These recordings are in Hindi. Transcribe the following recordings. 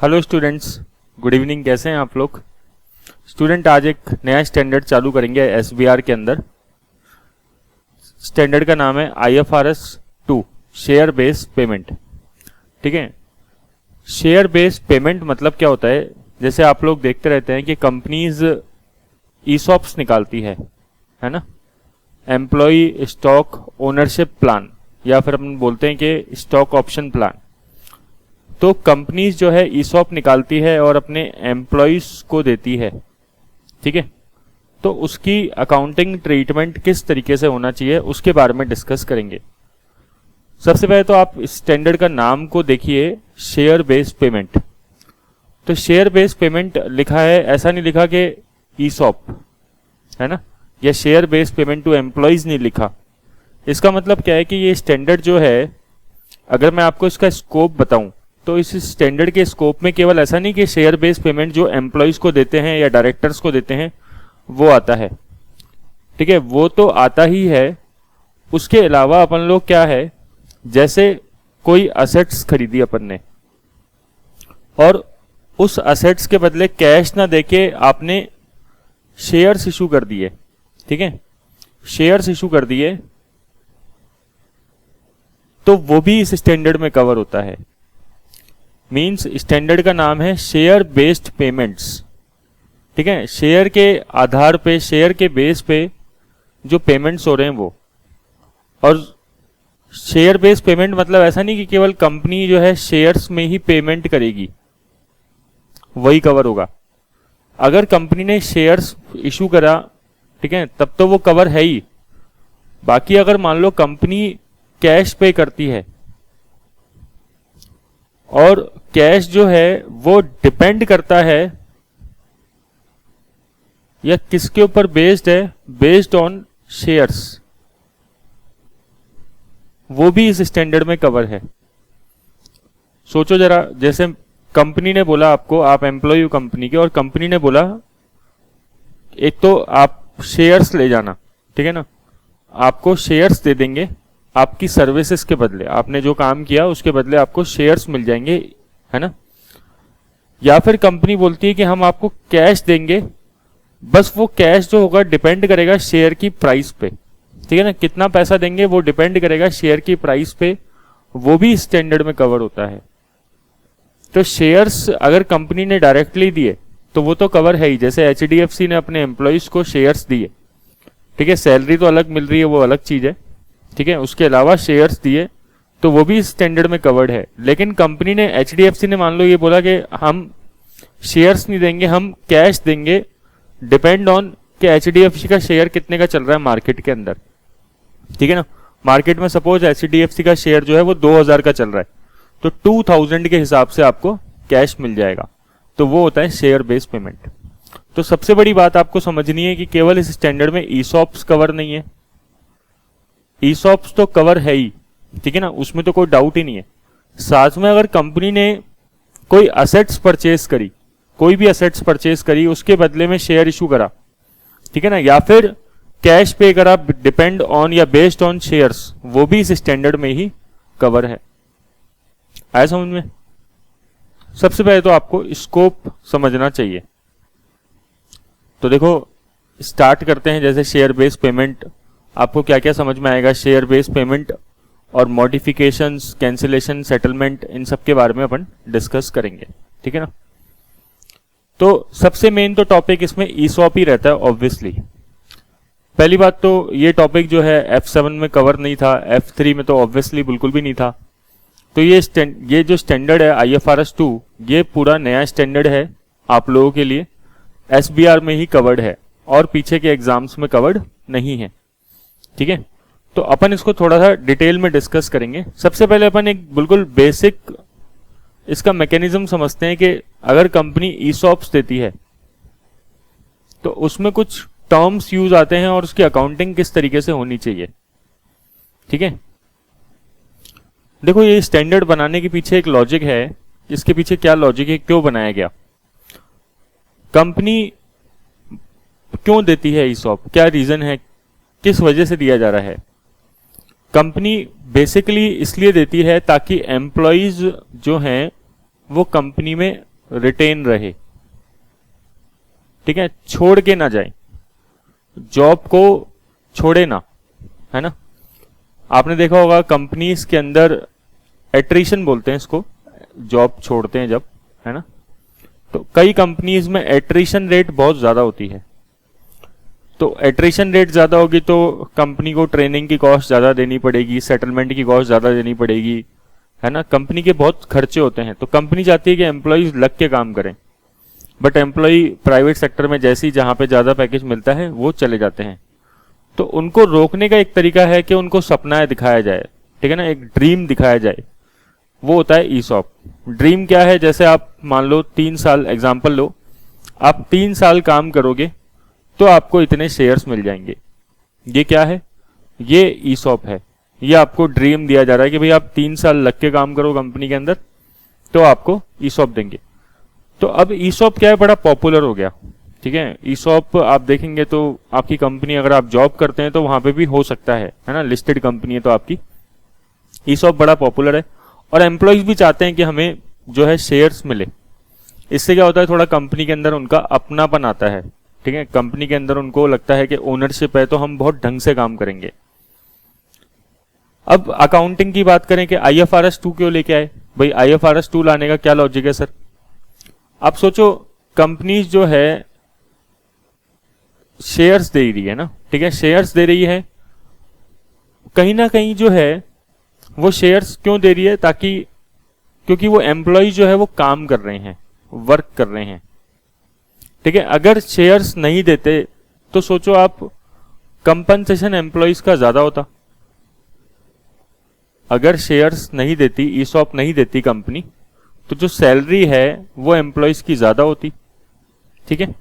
Hello students, good evening. कैसे हैं आप लोग? स्टूडेंट, आज एक नया स्टैंडर्ड चालू करेंगे एसबीआर के अंदर। स्टैंडर्ड का नाम है IFRS 2 शेयर बेस्ड पेमेंट। ठीक है, शेयर बेस्ड पेमेंट मतलब क्या होता है? जैसे आप लोग देखते रहते हैं कि कंपनीज ईसॉप्स निकालती है ना, एम्प्लॉय स्टॉक ओनरशिप प्लान, या फिर अपन बोलते हैं कि स्टॉक ऑप्शन प्लान। तो कंपनीज जो है ईसॉप निकालती है और अपने एम्प्लॉयज को देती है। ठीक है, तो उसकी अकाउंटिंग ट्रीटमेंट किस तरीके से होना चाहिए उसके बारे में डिस्कस करेंगे। सबसे पहले तो आप स्टैंडर्ड का नाम को देखिए, शेयर बेस्ड पेमेंट। तो शेयर बेस्ड पेमेंट लिखा है, ऐसा नहीं लिखा कि ईसॉप, है ना, या share based payment to employees नहीं लिखा। इसका मतलब क्या है कि ये स्टैंडर्ड जो है, अगर मैं आपको इसका स्कोप बताऊं तो इस स्टैंडर्ड के स्कोप में केवल ऐसा नहीं कि शेयर बेस्ड पेमेंट जो एम्प्लॉयज को देते हैं या डायरेक्टर्स को देते हैं वो आता है। ठीक है, वो तो आता ही है। उसके अलावा अपन लोग क्या है, जैसे कोई असेट्स खरीदी अपन ने और उस असेट्स के बदले कैश ना देके आपने शेयर्स इशू कर दिए। ठीक है, शेयर्स इशू कर दिए तो वो भी इस स्टैंडर्ड में कवर होता है। मींस स्टैंडर्ड का नाम है शेयर बेस्ड पेमेंट्स। ठीक है, शेयर के आधार पे, शेयर के बेस पे जो पेमेंट्स हो रहे हैं वो। और शेयर बेस्ड पेमेंट मतलब ऐसा नहीं कि केवल कंपनी जो है शेयर्स में ही पेमेंट करेगी, वही कवर होगा। अगर कंपनी ने शेयर्स इशू करा, ठीक है, तब तो वो कवर है ही। बाकी अगर मान लो कंपनी कैश पे करती है और कैश जो है वो डिपेंड करता है या किसके ऊपर बेस्ड है, बेस्ड ऑन शेयर्स, वो भी इस स्टैंडर्ड में कवर है। सोचो जरा, जैसे कंपनी ने बोला आपको, आप एम्प्लॉय हो कंपनी के, और कंपनी ने बोला एक तो आप शेयर्स ले जाना, ठीक है ना, आपको शेयर्स दे देंगे आपकी सर्विसेज के बदले, आपने जो काम किया उसके बदले आपको शेयर्स मिल जाएंगे, है ना। या फिर कंपनी बोलती है कि हम आपको कैश देंगे, बस वो कैश जो होगा डिपेंड करेगा शेयर की प्राइस पे। ठीक है ना, कितना पैसा देंगे वो डिपेंड करेगा शेयर की प्राइस पे, वो भी स्टैंडर्ड में कवर होता है। तो शेयर्स अगर कंपनी ने डायरेक्टली दिए तो वो तो कवर है ही, जैसे HDFC ने अपने एम्प्लॉयज को शेयर्स दिए। ठीक है, सैलरी तो अलग मिल रही है, वो अलग चीज है। ठीक है, उसके अलावा शेयर्स दिए तो वो भी स्टैंडर्ड में कवर्ड है। लेकिन कंपनी ने, HDFC ने मान लो ये बोला कि हम शेयर्स नहीं देंगे, हम कैश देंगे, डिपेंड ऑन कि HDFC का शेयर कितने का चल रहा है मार्केट के अंदर। ठीक है ना, मार्केट में सपोज HDFC का शेयर जो है वो 2000 का चल रहा है, तो 2000 के हिसाब से आपको कैश मिल जाएगा। तो वो होता है शेयर बेस्ड पेमेंट। तो सबसे बड़ी बात आपको समझनी है कि केवल इस स्टैंडर्ड में ईसॉप्स कवर नहीं है, ईसॉप्स तो कवर है ही। ठीक है ना, उसमें तो कोई डाउट ही नहीं है। साथ में अगर कंपनी ने कोई असेट्स परचेज करी, कोई भी असेट्स परचेज करी, उसके बदले में शेयर इशू करा, ठीक है ना, या फिर कैश पे करा डिपेंड ऑन या बेस्ड ऑन शेयर्स, वो भी इस स्टैंडर्ड में ही कवर है। आया समझ में? सबसे पहले तो आपको स्कोप समझना चाहिए। तो देखो, स्टार्ट करते हैं। जैसे शेयर बेस्ड पेमेंट, आपको क्या क्या समझ में आएगा? शेयर बेस्ड पेमेंट और मॉडिफिकेशंस, कैंसिलेशन, सेटलमेंट, इन सब के बारे में अपन डिस्कस करेंगे। ठीक है ना। तो सबसे मेन तो टॉपिक इसमें ईसॉप ही रहता है ऑब्वियसली। पहली बात तो ये टॉपिक जो है F7 में कवर नहीं था, F3 में तो ऑब्वियसली बिल्कुल भी नहीं था। तो ये जो स्टैंडर्ड है IFRS 2, ये पूरा नया स्टैंडर्ड है आप लोगों के लिए, SBR में ही कवर्ड है और पीछे के एग्जाम्स में कवर्ड नहीं है। ठीक है, तो अपन इसको थोड़ा सा डिटेल में डिस्कस करेंगे। सबसे पहले अपन एक बिल्कुल बेसिक इसका मैकेनिज्म समझते हैं कि अगर कंपनी ईसॉप्स देती है तो उसमें कुछ टर्म्स यूज आते हैं और उसकी अकाउंटिंग किस तरीके से होनी चाहिए। ठीक है, देखो ये स्टैंडर्ड बनाने के पीछे एक लॉजिक है। इसके पीछे क्या लॉजिक है, क्यों बनाया गया, कंपनी क्यों देती है ईसॉप, क्या रीजन है, किस वजह से दिया जा रहा है। कंपनी बेसिकली इसलिए देती है ताकि एम्प्लॉयज जो हैं वो कंपनी में रिटेन रहे, ठीक है, छोड़ के ना जाए, जॉब को छोड़े ना, है ना। आपने देखा होगा कंपनीज के अंदर एट्रिशन बोलते हैं इसको, जॉब छोड़ते हैं जब, है ना, तो कई कंपनीज में एट्रिशन रेट बहुत ज्यादा होती है। तो एट्रिशन रेट ज्यादा होगी तो कंपनी को ट्रेनिंग की कॉस्ट ज्यादा देनी पड़ेगी, सेटलमेंट की कॉस्ट ज्यादा देनी पड़ेगी, है ना, कंपनी के बहुत खर्चे होते हैं। तो कंपनी चाहती है कि एम्प्लॉयज लग के काम करें, बट एम्प्लॉय प्राइवेट सेक्टर में जैसे ही जहां पे ज्यादा पैकेज मिलता है वो चले जाते हैं। तो उनको रोकने का एक तरीका है कि उनको सपना दिखाया जाए, ठीक है ना, एक ड्रीम दिखाया जाए, वो होता है ईसॉप। ड्रीम क्या है, जैसे आप मान लो 3 साल एग्जाम्पल लो, आप 3 साल काम करोगे तो आपको इतने शेयर्स मिल जाएंगे। ये क्या है, ये ईसॉप है। ये आपको ड्रीम दिया जा रहा है कि भाई आप 3 साल लग के काम करो कंपनी के अंदर तो आपको ईसॉप देंगे। तो अब ईसॉप क्या है, बड़ा पॉपुलर हो गया, ठीक है। ईसॉप आप देखेंगे तो आपकी कंपनी, अगर आप जॉब करते हैं तो वहां पे भी हो सकता है ना, लिस्टेड कंपनी है तो आपकी ईसॉप बड़ा पॉपुलर है। और एम्प्लॉयज भी चाहते हैं कि हमें जो है शेयर्स मिले। इससे क्या होता है, थोड़ा कंपनी के अंदर उनका अपनापन आता है, ठीक है। कंपनी के अंदर उनको लगता है कि ओनरशिप है तो हम बहुत ढंग से काम करेंगे। अब अकाउंटिंग की बात करें कि IFRS 2 क्यों लेके आए भाई, IFRS 2 लाने का क्या लॉजिक है सर। आप सोचो कंपनीज जो है शेयर्स दे रही है ना, ठीक है, शेयर्स दे रही है, कहीं ना कहीं जो है वो शेयर्स क्यों दे रही है, ताकि क्योंकि वो एम्प्लॉय जो है वो काम कर रहे हैं, वर्क कर रहे हैं, ठीक है। अगर शेयर्स नहीं देते तो सोचो आप, कंपनसेशन एम्प्लॉयज का ज्यादा होता। अगर शेयर्स नहीं देती, ईसॉप नहीं देती कंपनी, तो जो सैलरी है वो एम्प्लॉयज की ज्यादा होती, ठीक है।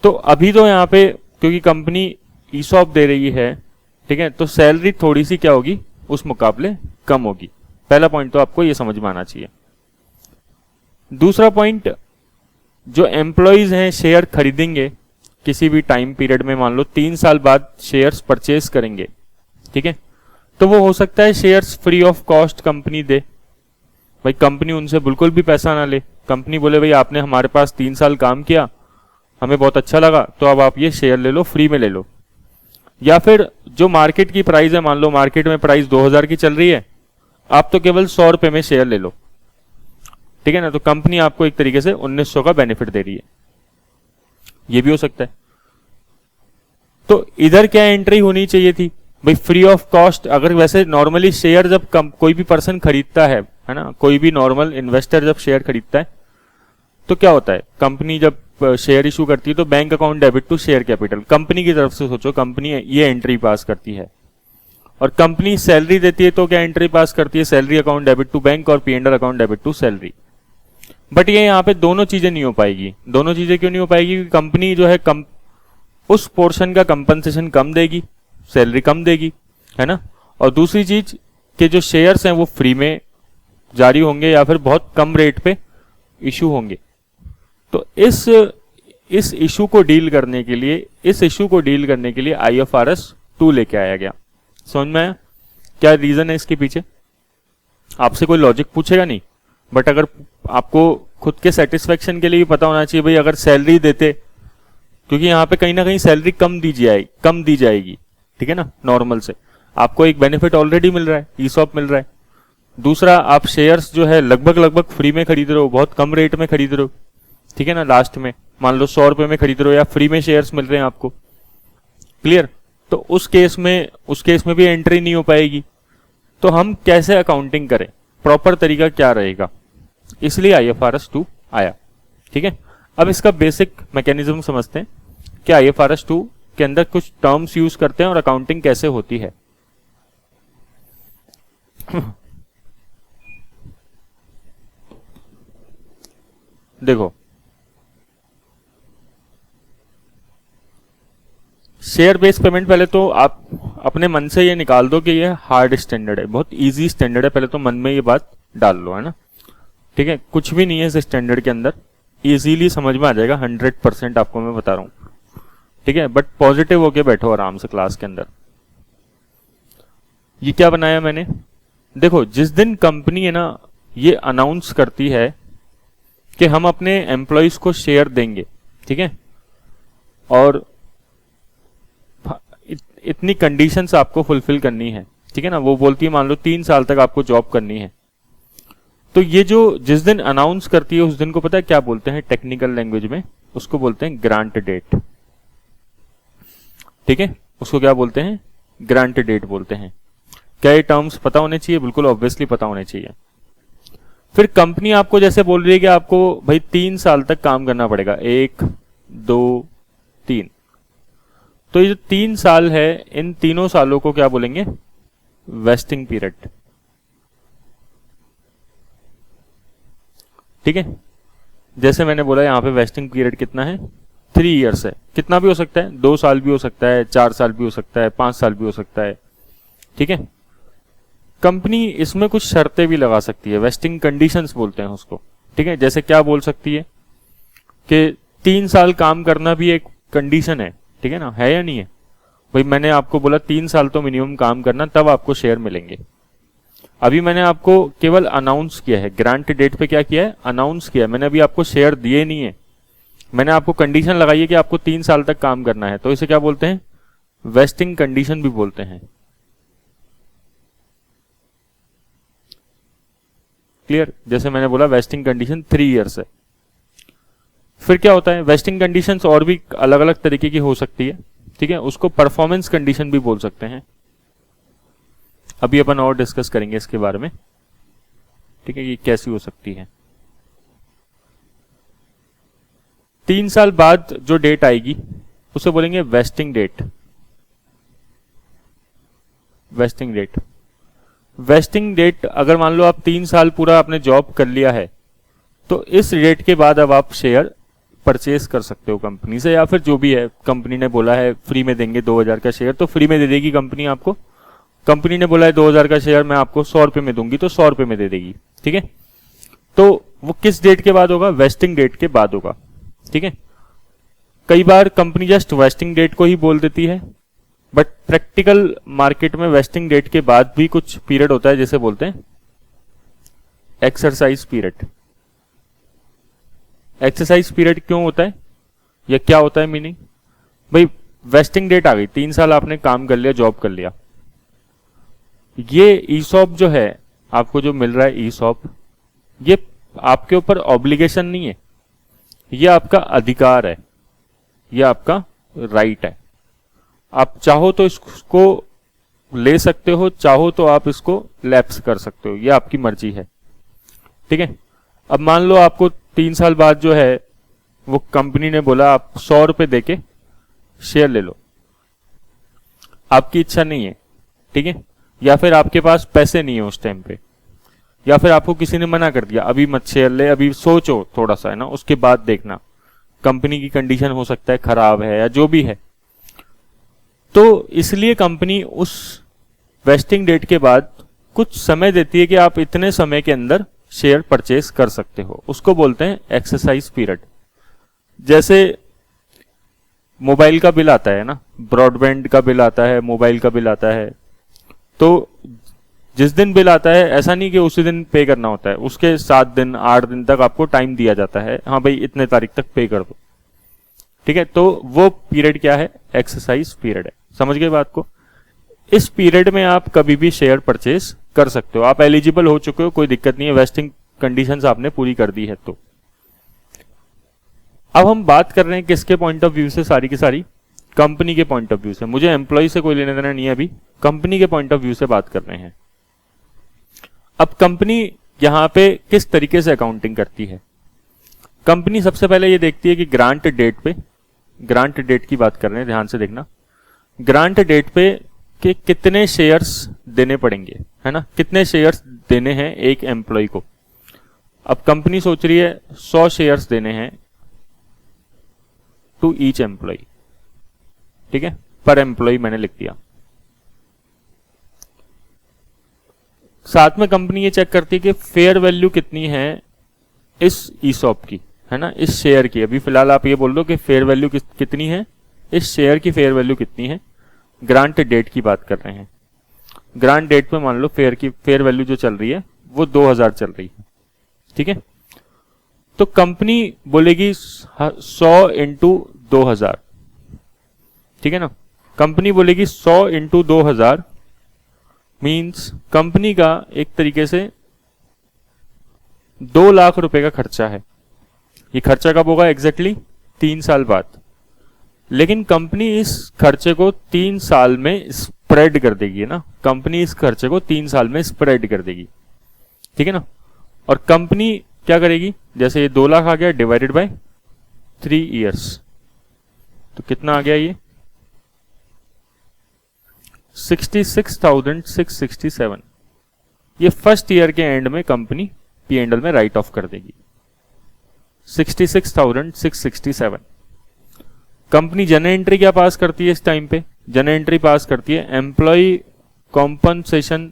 तो अभी तो यहां पे क्योंकि कंपनी ईसॉप दे रही है, ठीक है, तो सैलरी थोड़ी सी क्या होगी, उस मुकाबले कम होगी। पहला पॉइंट तो आपको ये समझ में आना चाहिए। दूसरा पॉइंट, जो एम्प्लॉयज हैं शेयर खरीदेंगे किसी भी टाइम पीरियड में, मान लो 3 साल बाद शेयर्स परचेज करेंगे, ठीक है, तो वो हो सकता है shares free of cost company दे। भाई कंपनी उनसे बिल्कुल भी पैसा ना ले, कंपनी बोले भाई आपने हमारे पास 3 साल काम किया, हमें बहुत अच्छा लगा, तो अब आप ये शेयर ले लो, फ्री में ले लो। या फिर जो मार्केट की प्राइस है, मान लो मार्केट में प्राइस 2000 की चल रही है, आप तो केवल 100 रुपए में शेयर ले लो, ठीक है ना, तो कंपनी आपको एक तरीके से 1900 का बेनिफिट दे रही है। ये भी हो सकता है। तो इधर क्या एंट्री होनी चाहिए थी भाई, फ्री ऑफ कॉस्ट। अगर वैसे नॉर्मली शेयर जब कोई भी पर्सन खरीदता है ना, कोई भी नॉर्मल इन्वेस्टर जब शेयर खरीदता है तो क्या होता है, कंपनी जब शेयर इशू करती है तो bank account debit to share capital, company की तरफ से सोचो, कंपनी ये एंट्री पास करती है। और कंपनी सैलरी देती है तो क्या एंट्री पास करती है, salary account debit to bank और P&L account debit to salary. But ये यहाँ पे दोनों चीजें नहीं हो पाएगी। दोनों चीजें क्यों नहीं हो पाएगी, क्योंकि कंपनी जो है उस पोर्शन का कंपनसेशन कम देगी, सैलरी कम देगी, है ना। और दूसरी चीज कि जो शेयर्स हैं वो फ्री में जारी होंगे या फिर बहुत कम रेट पे इशू होंगे। तो इस इशू को डील करने के लिए IFRS 2 लेके आया गया। समझ में आया क्या रीजन है इसके पीछे। आपसे कोई लॉजिक पूछेगा नहीं, बट अगर आपको खुद के सेटिस्फेक्शन के लिए भी पता होना चाहिए भाई, अगर सैलरी देते, क्योंकि यहाँ पे कहीं ना कहीं सैलरी कम दी जाएगी, ठीक है ना, नॉर्मल से आपको एक बेनिफिट ऑलरेडी मिल रहा है, ईसॉप मिल रहा है। दूसरा, आप शेयर्स जो है लगभग फ्री में खरीद रहे हो, बहुत कम रेट में खरीद रहे हो, ठीक है ना। लास्ट में मान लो 100 रुपए में खरीद रहे हो या फ्री में शेयर्स मिल रहे हैं आपको, क्लियर। तो उस केस में भी एंट्री नहीं हो पाएगी। तो हम कैसे अकाउंटिंग करें, प्रॉपर तरीका क्या रहेगा, इसलिए IFRS 2 आया, ठीक है। अब इसका बेसिक मैकेनिज्म समझते हैं कि IFRS 2 के अंदर कुछ टर्म्स यूज करते हैं और अकाउंटिंग कैसे होती है। देखो, शेयर बेस्ड पेमेंट, पहले तो आप अपने मन से ये निकाल दो कि ये हार्ड स्टैंडर्ड है, बहुत इजी स्टैंडर्ड है, पहले तो मन में ये बात डाल लो, है ना, ठीक है। कुछ भी नहीं है इस स्टैंडर्ड के अंदर, इजीली समझ में आ जाएगा, 100% आपको मैं बता रहा हूं, ठीक है। बट पॉजिटिव होके बैठो आराम से क्लास के अंदर। ये क्या बनाया मैंने, देखो जिस दिन कंपनी है ना ये अनाउंस करती है कि हम अपने एम्प्लॉयज को शेयर देंगे, ठीक है, और इतनी कंडीशंस आपको फुलफिल करनी है, ठीक है ना। वो बोलती है मान लो 3 साल तक आपको जॉब करनी है, तो ये जो जिस दिन अनाउंस करती है उस दिन को पता है क्या बोलते हैं टेक्निकल लैंग्वेज में, उसको बोलते हैं ग्रांट डेट, ठीक है, उसको क्या बोलते हैं, ग्रांट डेट बोलते हैं। क्या ये टर्म्स पता होने चाहिए? बिल्कुल ऑब्वियसली पता होने चाहिए। फिर कंपनी आपको जैसे बोल रही है कि आपको भाई 3 साल तक काम करना पड़ेगा, 1 2 3, तो ये जो 3 साल है इन तीनों सालों को क्या बोलेंगे, वेस्टिंग पीरियड, ठीक है। जैसे मैंने बोला यहां पे वेस्टिंग पीरियड कितना है, 3 इयर्स है, कितना भी हो सकता है, 2 साल भी हो सकता है, 4 साल भी हो सकता है, 5 साल भी हो सकता है, ठीक है। कंपनी इसमें कुछ शर्तें भी लगा सकती है, वेस्टिंग कंडीशंस बोलते हैं उसको, ठीक है। जैसे क्या बोल सकती है कि 3 साल काम करना भी एक कंडीशन है, ठीक है ना, है या नहीं है भाई। मैंने आपको बोला 3 साल तो मिनिमम काम करना, तब आपको शेयर मिलेंगे। अभी मैंने आपको केवल अनाउंस किया है, ग्रांट डेट पे क्या किया है, अनाउंस किया है, मैंने अभी आपको शेयर दिए नहीं है, मैंने आपको कंडीशन लगाई है कि आपको 3 साल तक काम करना है, तो इसे क्या बोलते हैं, वेस्टिंग कंडीशन भी बोलते हैं। क्लियर? जैसे मैंने बोला वेस्टिंग कंडीशन 3 इयर्स है। फिर क्या होता है, वेस्टिंग कंडीशंस और भी अलग अलग तरीके की हो सकती है, ठीक है, उसको परफॉर्मेंस कंडीशन भी बोल सकते हैं। अभी अपन और डिस्कस करेंगे इसके बारे में, ठीक है, ये कैसी हो सकती है। 3 साल बाद जो डेट आएगी उसे बोलेंगे vesting date, vesting date. Vesting date अगर मान लो आप 3 साल पूरा आपने जॉब कर लिया है, तो इस डेट के बाद अब आप शेयर परचेज कर सकते हो कंपनी से, या फिर जो भी है, कंपनी ने बोला है फ्री में देंगे 2000 का शेयर, तो फ्री में दे देगी कंपनी आपको। कंपनी ने बोला है 2000 का शेयर मैं आपको 100 रुपए में दूंगी, तो 100 रुपए में दे देगी, ठीक है। तो वो किस डेट के बाद होगा, वेस्टिंग डेट के बाद होगा, ठीक है। कई बार कंपनी जस्ट वेस्टिंग डेट को ही बोल देती है, बट प्रैक्टिकल मार्केट में वेस्टिंग डेट के बाद भी कुछ पीरियड होता है, जैसे बोलते हैं एक्सरसाइज पीरियड। एक्सरसाइज पीरियड क्यों होता है या क्या होता है मीनिंग, भाई वेस्टिंग डेट आ गई, 3 साल आपने काम कर लिया, जॉब कर लिया, ये ईसॉप जो है आपको जो मिल रहा है ईसॉप, ये आपके ऊपर ऑब्लिगेशन नहीं है, ये आपका अधिकार है, ये आपका राइट है। आप चाहो तो इसको ले सकते हो, चाहो तो आप इसको लैप्स कर सकते हो, ये आपकी मर्जी है, ठीक है। अब मान लो आपको 3 साल बाद जो है वो कंपनी ने बोला आप 100 रुपए देके शेयर ले लो, आपकी इच्छा नहीं है, ठीक है, या फिर आपके पास पैसे नहीं है उस टाइम पे, या फिर आपको किसी ने मना कर दिया अभी मत शेयर ले, अभी सोचो थोड़ा सा, है ना, उसके बाद देखना, कंपनी की कंडीशन हो सकता है खराब है या जो भी है, तो इसलिए कंपनी उस वेस्टिंग डेट के बाद कुछ समय देती है कि आप इतने समय के अंदर शेयर परचेस कर सकते हो, उसको बोलते हैं एक्सरसाइज पीरियड। जैसे मोबाइल का बिल आता है ना, ब्रॉडबैंड का बिल आता है, मोबाइल का बिल आता है, तो जिस दिन बिल आता है ऐसा नहीं कि उसी दिन पे करना होता है, उसके 7 दिन 8 दिन तक आपको टाइम दिया जाता है, हाँ भाई इतने तारीख तक पे कर दो, ठीक है। तो वो पीरियड क्या है, एक्सरसाइज पीरियड है। समझ गए बात को? इस पीरियड में आप कभी भी शेयर परचेस कर सकते हो, आप एलिजिबल हो चुके हो, कोई दिक्कत नहीं है, वेस्टिंग कंडीशंस आपने पूरी कर दी है। तो अब हम बात कर रहे हैं किसके पॉइंट ऑफ व्यू से, सारी की सारी कंपनी के पॉइंट ऑफ व्यू से। मुझे एम्प्लॉय से कोई लेना देना नहीं है, अभी कंपनी के पॉइंट ऑफ व्यू से बात कर रहे हैं। अब कंपनी यहां पे किस तरीके से अकाउंटिंग करती है, कंपनी सबसे पहले ये देखती है कि ग्रांट डेट पे, ग्रांट डेट की बात कर रहे हैं, ध्यान से देखना, ग्रांट डेट पे कि कितने शेयर्स देने पड़ेंगे, है ना, कितने शेयर्स देने हैं एक एम्प्लॉय को। अब कंपनी सोच रही है 100 शेयर्स देने हैं टू ईच एम्प्लॉय, ठीक है, पर एम्प्लॉय मैंने लिख दिया। साथ में कंपनी ये चेक करती है कि फेयर वैल्यू कितनी है इस ईसॉप की, है ना, इस शेयर की। अभी फिलहाल आप ये बोल दो कि फेयर वैल्यू कितनी है, इस शेयर की फेयर वैल्यू कितनी है, ग्रांट डेट की बात कर रहे हैं। ग्रांट डेट पे मान लो फेयर वैल्यू जो चल रही है वो 2000 चल रही है, ठीक है। तो कंपनी बोलेगी 100 इंटू 2000, ठीक है ना। कंपनी बोलेगी 100 इंटू 2000 मीन्स कंपनी का एक तरीके से 2 लाख रुपए का खर्चा है। ये खर्चा कब होगा? एग्जैक्टली 3 साल बाद। लेकिन कंपनी इस खर्चे को 3 साल में स्प्रेड कर देगी ना, कंपनी इस खर्चे को 3 साल में स्प्रेड कर देगी, ठीक है ना। और कंपनी क्या करेगी? जैसे ये 2 लाख आ गया डिवाइडेड बाय 3 इयर्स, तो कितना आ गया ये? 66,667। ये फर्स्ट ईयर के एंड में कंपनी P&L में राइट ऑफ कर देगी 66,667। कंपनी जर्नल एंट्री क्या पास करती है इस टाइम पे? जर्नल एंट्री पास करती है एम्प्लॉय कॉम्पनसेशन।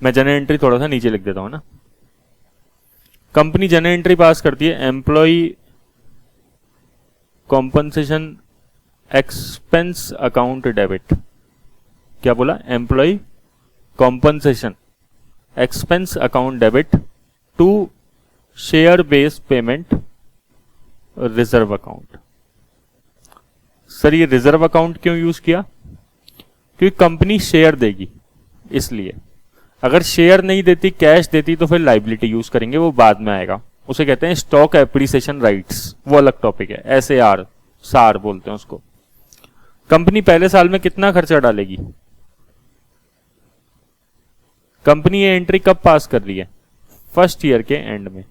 मैं जर्नल एंट्री थोड़ा सा नीचे लिख देता हूं ना। कंपनी जर्नल एंट्री पास करती है employee compensation expense account debit. क्या बोला? Employee compensation expense account debit to share based payment reserve account. Sir ये रिजर्व अकाउंट क्यों यूज किया? क्योंकि कंपनी शेयर देगी इसलिए। अगर शेयर नहीं देती, कैश देती, तो फिर लाइबिलिटी यूज करेंगे, वो बाद में आएगा। उसे कहते हैं स्टॉक एप्रिसिएशन राइट्स, वो अलग टॉपिक है। SAR सार बोलते हैं उसको। कंपनी पहले साल में कितना खर्चा डालेगी? कंपनी ये एंट्री कब पास कर रही है? फर्स्ट ईयर के एंड में।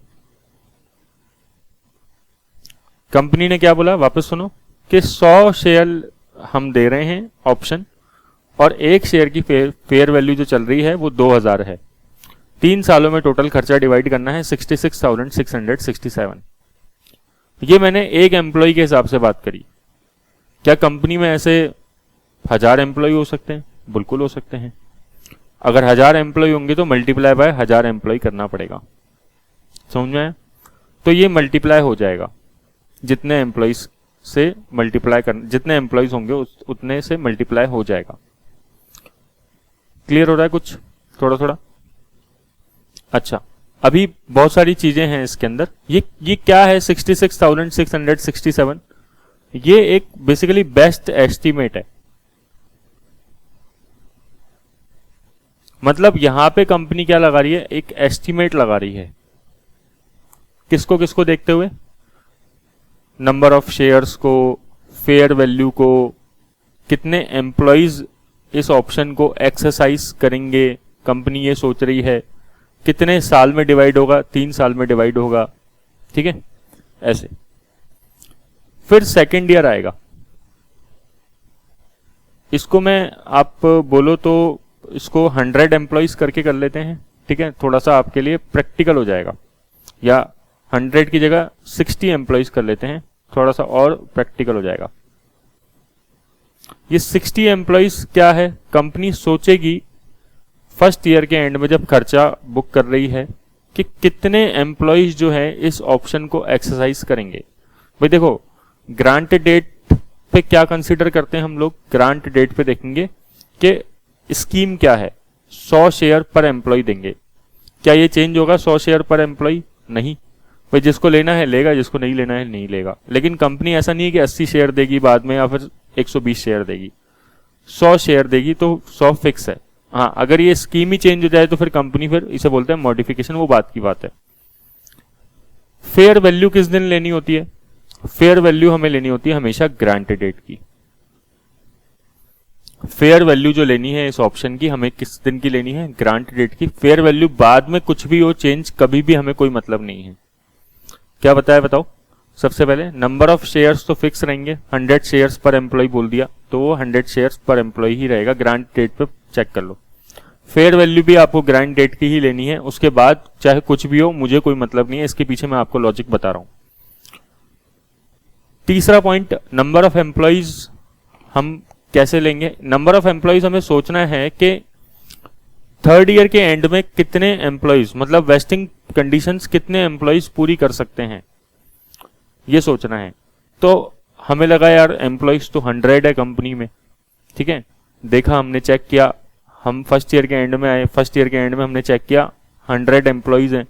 कंपनी ने क्या बोला? वापस सुनो कि 100 शेयर हम दे रहे हैं ऑप्शन, और एक शेयर की फेयर वैल्यू जो चल रही है वो 2000 है। 3 सालों में टोटल खर्चा डिवाइड करना है 66,667। ये मैंने एक एम्प्लॉय के हिसाब से बात करी। क्या कंपनी में ऐसे 1000 एम्प्लॉय हो सकते हैं? बिल्कुल हो सकते हैं। अगर 1000 एम्प्लॉय होंगे तो मल्टीप्लाई बाय 1000 एम्प्लॉय करना पड़ेगा। समझ में आया? तो ये मल्टीप्लाई हो जाएगा, जितने एम्प्लॉयज से मल्टीप्लाई कर, जितने एम्प्लॉयज होंगे उतने से मल्टीप्लाई हो जाएगा। क्लियर हो रहा है कुछ थोड़ा थोड़ा? अच्छा, अभी बहुत सारी चीजें हैं इसके अंदर। ये क्या है 66,667? ये एक बेसिकली बेस्ट एस्टीमेट है। मतलब यहां पे कंपनी क्या लगा रही है? एक एस्टीमेट लगा रही है। किसको किसको देखते हुए? नंबर ऑफ शेयर्स को, फेयर वैल्यू को, कितने एम्प्लॉयज इस ऑप्शन को एक्सरसाइज करेंगे कंपनी ये सोच रही है, कितने साल में डिवाइड होगा? 3 साल में डिवाइड होगा, ठीक है, ऐसे। फिर सेकेंड ईयर आएगा। इसको मैं, आप बोलो तो इसको 100 एम्प्लॉयज करके कर लेते हैं, ठीक है, थोड़ा सा आपके लिए प्रैक्टिकल हो जाएगा। या 100 की जगह 60 एम्प्लॉयज कर लेते हैं, थोड़ा सा और प्रैक्टिकल हो जाएगा। ये 60 एम्प्लॉयज क्या है? कंपनी सोचेगी फर्स्ट ईयर के एंड में जब खर्चा बुक कर रही है कि कितने एम्प्लॉयज जो है इस ऑप्शन को एक्सरसाइज करेंगे। भाई देखो, ग्रांट डेट पे क्या कंसीडर करते हैं हम लोग? ग्रांट डेट पे देखेंगे कि स्कीम क्या है। 100 शेयर पर एम्प्लॉय देंगे। क्या ये चेंज होगा 100 शेयर पर एम्प्लॉय? नहीं भाई, जिसको लेना है लेगा, जिसको नहीं लेना है नहीं लेगा। लेकिन कंपनी ऐसा नहीं है कि 80 शेयर देगी बाद में या फिर 120 शेयर देगी। 100 शेयर देगी तो 100 फिक्स है। हाँ, अगर ये स्कीम ही चेंज हो जाए तो फिर कंपनी, फिर इसे बोलते हैं मॉडिफिकेशन, वो बात की बात है। फेयर वैल्यू किस दिन लेनी होती है? फेयर वैल्यू हमें लेनी होती है हमेशा ग्रांट डेट की। फेयर वैल्यू जो लेनी है इस ऑप्शन की, हमें किस दिन की लेनी है? ग्रांट डेट की। फेयर वैल्यू बाद में कुछ भी हो चेंज, कभी भी हमें कोई मतलब नहीं है। क्या बताया बताओ? सबसे पहले नंबर ऑफ शेयर्स तो फिक्स रहेंगे, 100 शेयर्स पर एम्प्लॉय बोल दिया तो वो 100 शेयर्स पर एम्प्लॉय ही रहेगा। ग्रांट डेट पे चेक कर लो। फेयर वैल्यू भी आपको ग्रांट डेट की ही लेनी है, उसके बाद चाहे कुछ भी हो मुझे कोई मतलब नहीं है। इसके पीछे मैं आपको लॉजिक बता रहा हूं। तीसरा पॉइंट, नंबर ऑफ एम्प्लॉयज हम कैसे लेंगे? नंबर ऑफ एम्प्लॉयज हमें सोचना है कि थर्ड ईयर के एंड में कितने एम्प्लॉयज, मतलब वेस्टिंग कंडीशंस कितने एम्प्लॉयज पूरी कर सकते हैं, ये सोचना है। तो हमें लगा यार एम्प्लॉयज तो 100 है कंपनी में, ठीक है। देखा, हमने चेक किया, हम फर्स्ट ईयर के एंड में आए, फर्स्ट ईयर के एंड में हमने चेक किया 100 एम्प्लॉयज हैं।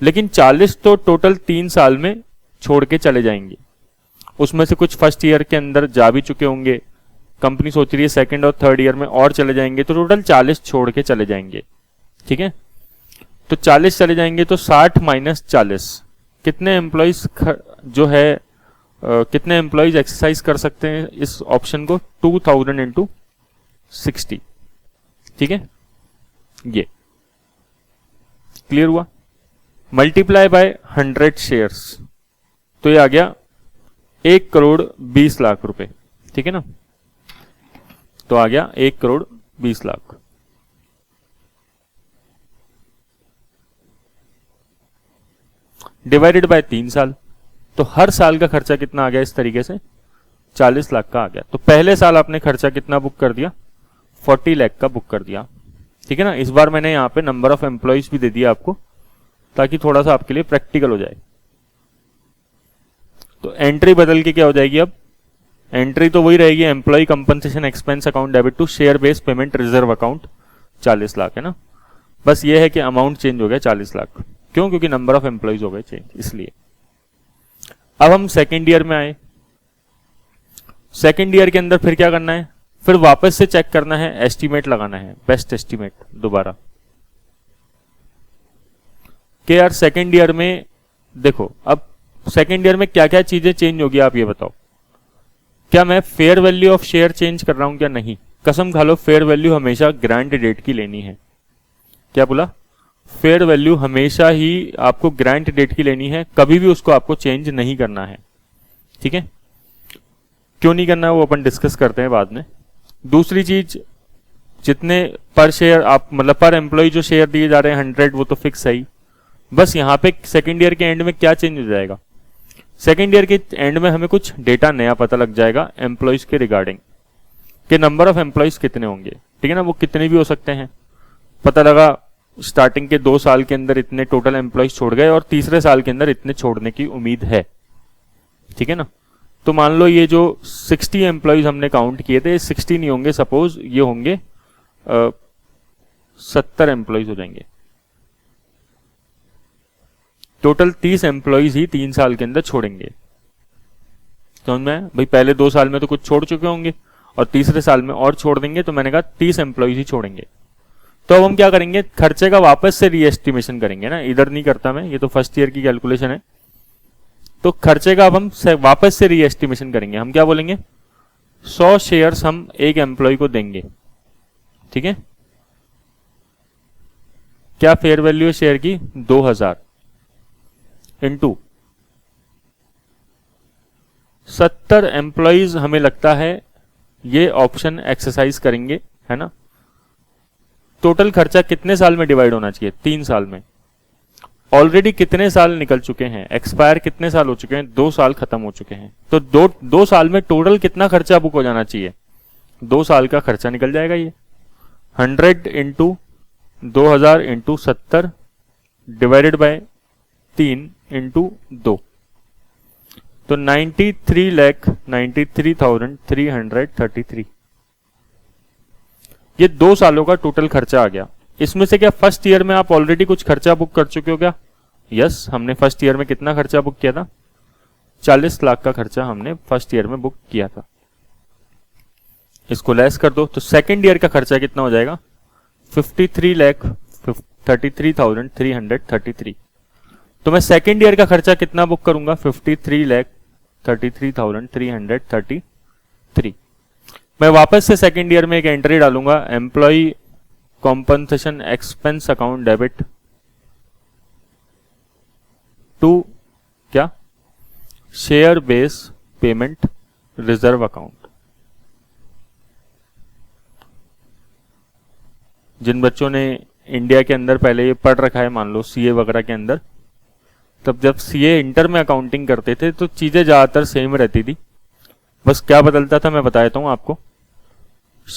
लेकिन 40 तो टोटल 3 साल में छोड़ के चले जाएंगे। उसमें से कुछ फर्स्ट ईयर के अंदर जा भी चुके होंगे, कंपनी सोच रही है सेकंड और थर्ड ईयर में और चले जाएंगे, तो टोटल 40 छोड़ के चले जाएंगे। ठीक है, तो 40 चले जाएंगे तो 60 माइनस 40, कितने एम्प्लॉइज जो है कितने एम्प्लॉइज एक्सरसाइज कर सकते हैं इस ऑप्शन को? 2000 इंटू 60। ठीक है, ये क्लियर हुआ। मल्टीप्लाई बाय 100 शेयर्स, तो ये आ गया 1 करोड़ 20 लाख रुपए। ठीक है ना, तो आ गया 1 करोड़ 20 लाख। डिवाइडेड बाय 3 साल, तो हर साल का खर्चा कितना आ गया इस तरीके से? 40 लाख का आ गया। तो पहले साल आपने खर्चा कितना बुक कर दिया? 40 लाख का बुक कर दिया। ठीक है ना, इस बार मैंने यहां पे नंबर ऑफ एम्प्लॉइज भी दे दिया आपको, ताकि थोड़ा सा आपके लिए प्रैक्टिकल हो जाए। तो एंट्री बदल के क्या हो जाएगी? अब एंट्री तो वही रहेगी, employee compensation expense account debit to share based payment reserve account 40 lakh है ना। बस ये है कि अमाउंट चेंज हो गया 40 लाख। क्यों? क्योंकि नंबर ऑफ एम्प्लॉइज हो गए चेंज, इसलिए। अब हम सेकेंड ईयर में आए। सेकेंड ईयर के अंदर फिर क्या करना है? फिर वापस से चेक करना है, एस्टीमेट लगाना है, बेस्ट एस्टीमेट दोबारा कि यार सेकेंड ईयर में देखो, अब सेकेंड ईयर में क्या क्या चीजें चेंज होगी आप ये बताओ। क्या मैं fair value of share change कर रहा हूं क्या? नहीं, कसम खा लो, फेयर वैल्यू हमेशा ग्रांट डेट की लेनी है। क्या बोला? फेयर वैल्यू हमेशा ही आपको ग्रांट डेट की लेनी है, कभी भी उसको आपको चेंज नहीं करना है। ठीक है, क्यों नहीं करना है वो अपन डिस्कस करते हैं बाद में। दूसरी चीज, जितने पर शेयर आप मतलब पर एम्प्लॉय जो शेयर दिए जा रहे हैं 100, वो तो फिक्स है ही। बस यहाँ पे सेकेंड ईयर के एंड में क्या चेंज हो जाएगा? सेकेंड ईयर के एंड में हमें कुछ डेटा नया पता लग जाएगा एम्प्लॉयज के रिगार्डिंग, कि नंबर ऑफ एम्प्लॉयज कितने होंगे। ठीक है ना, वो कितने भी हो सकते हैं। पता लगा स्टार्टिंग के 2 साल के अंदर इतने टोटल एम्प्लॉयज छोड़ गए और तीसरे साल के अंदर इतने छोड़ने की उम्मीद है। ठीक है ना, तो मान लो ये जो 60 एम्प्लॉयज हमने काउंट किए थे, 60 नहीं होंगे, सपोज ये होंगे 70 एम्प्लॉयज हो जाएंगे। टोटल 30 एम्प्लॉयज ही 3 साल के अंदर छोड़ेंगे। समझ में? भाई पहले 2 साल में तो कुछ छोड़ चुके होंगे और तीसरे साल में और छोड़ देंगे, तो मैंने कहा 30 एम्प्लॉयज ही छोड़ेंगे। तो अब हम क्या करेंगे? खर्चे का वापस से रीएस्टिमेशन करेंगे ना, इधर नहीं करता मैं, ये तो फर्स्ट ईयर की कैलकुलेशन है। तो खर्चे का अब हम वापस से रीएस्टिमेशन करेंगे। हम क्या बोलेंगे? 100 शेयर्स हम एक एम्प्लॉय को देंगे। ठीक है, क्या फेयर वैल्यू है शेयर की? 2000 इंटू 70 एम्प्लॉयज हमें लगता है ये ऑप्शन एक्सरसाइज करेंगे, है ना। टोटल खर्चा कितने साल में डिवाइड होना चाहिए? 3 साल में। ऑलरेडी कितने साल निकल चुके हैं? एक्सपायर कितने साल हो चुके हैं? 2 साल खत्म हो चुके हैं। तो दो साल में टोटल कितना खर्चा बुक हो जाना चाहिए? 2 साल का खर्चा निकल जाएगा ये। 100 into 2000 into 70 divided by 3 into 2, तो 93,93,333। ये 2 सालों का टोटल खर्चा आ गया। इसमें से क्या फर्स्ट ईयर में आप ऑलरेडी कुछ खर्चा बुक कर चुके हो क्या? यस, हमने फर्स्ट ईयर में कितना खर्चा बुक किया था? 40 लाख का खर्चा हमने फर्स्ट ईयर में बुक किया था। इसको लेस कर दो, तो सेकेंड ईयर का खर्चा कितना हो जाएगा? 53,33,333। तो मैं सेकेंड ईयर का खर्चा कितना बुक करूंगा? 53,33,333। मैं वापस से सेकेंड ईयर में एक एंट्री डालूंगा, employ compensation expense account debit to क्या? Share base payment reserve account. जिन बच्चों ने इंडिया के अंदर पहले ये पढ़ रखा है, मान लो सीए वगैरह के अंदर, तब जब सीए इंटर में अकाउंटिंग करते थे तो चीजें ज्यादातर सेम रहती थी। बस क्या बदलता था मैं बता देता हूं आपको।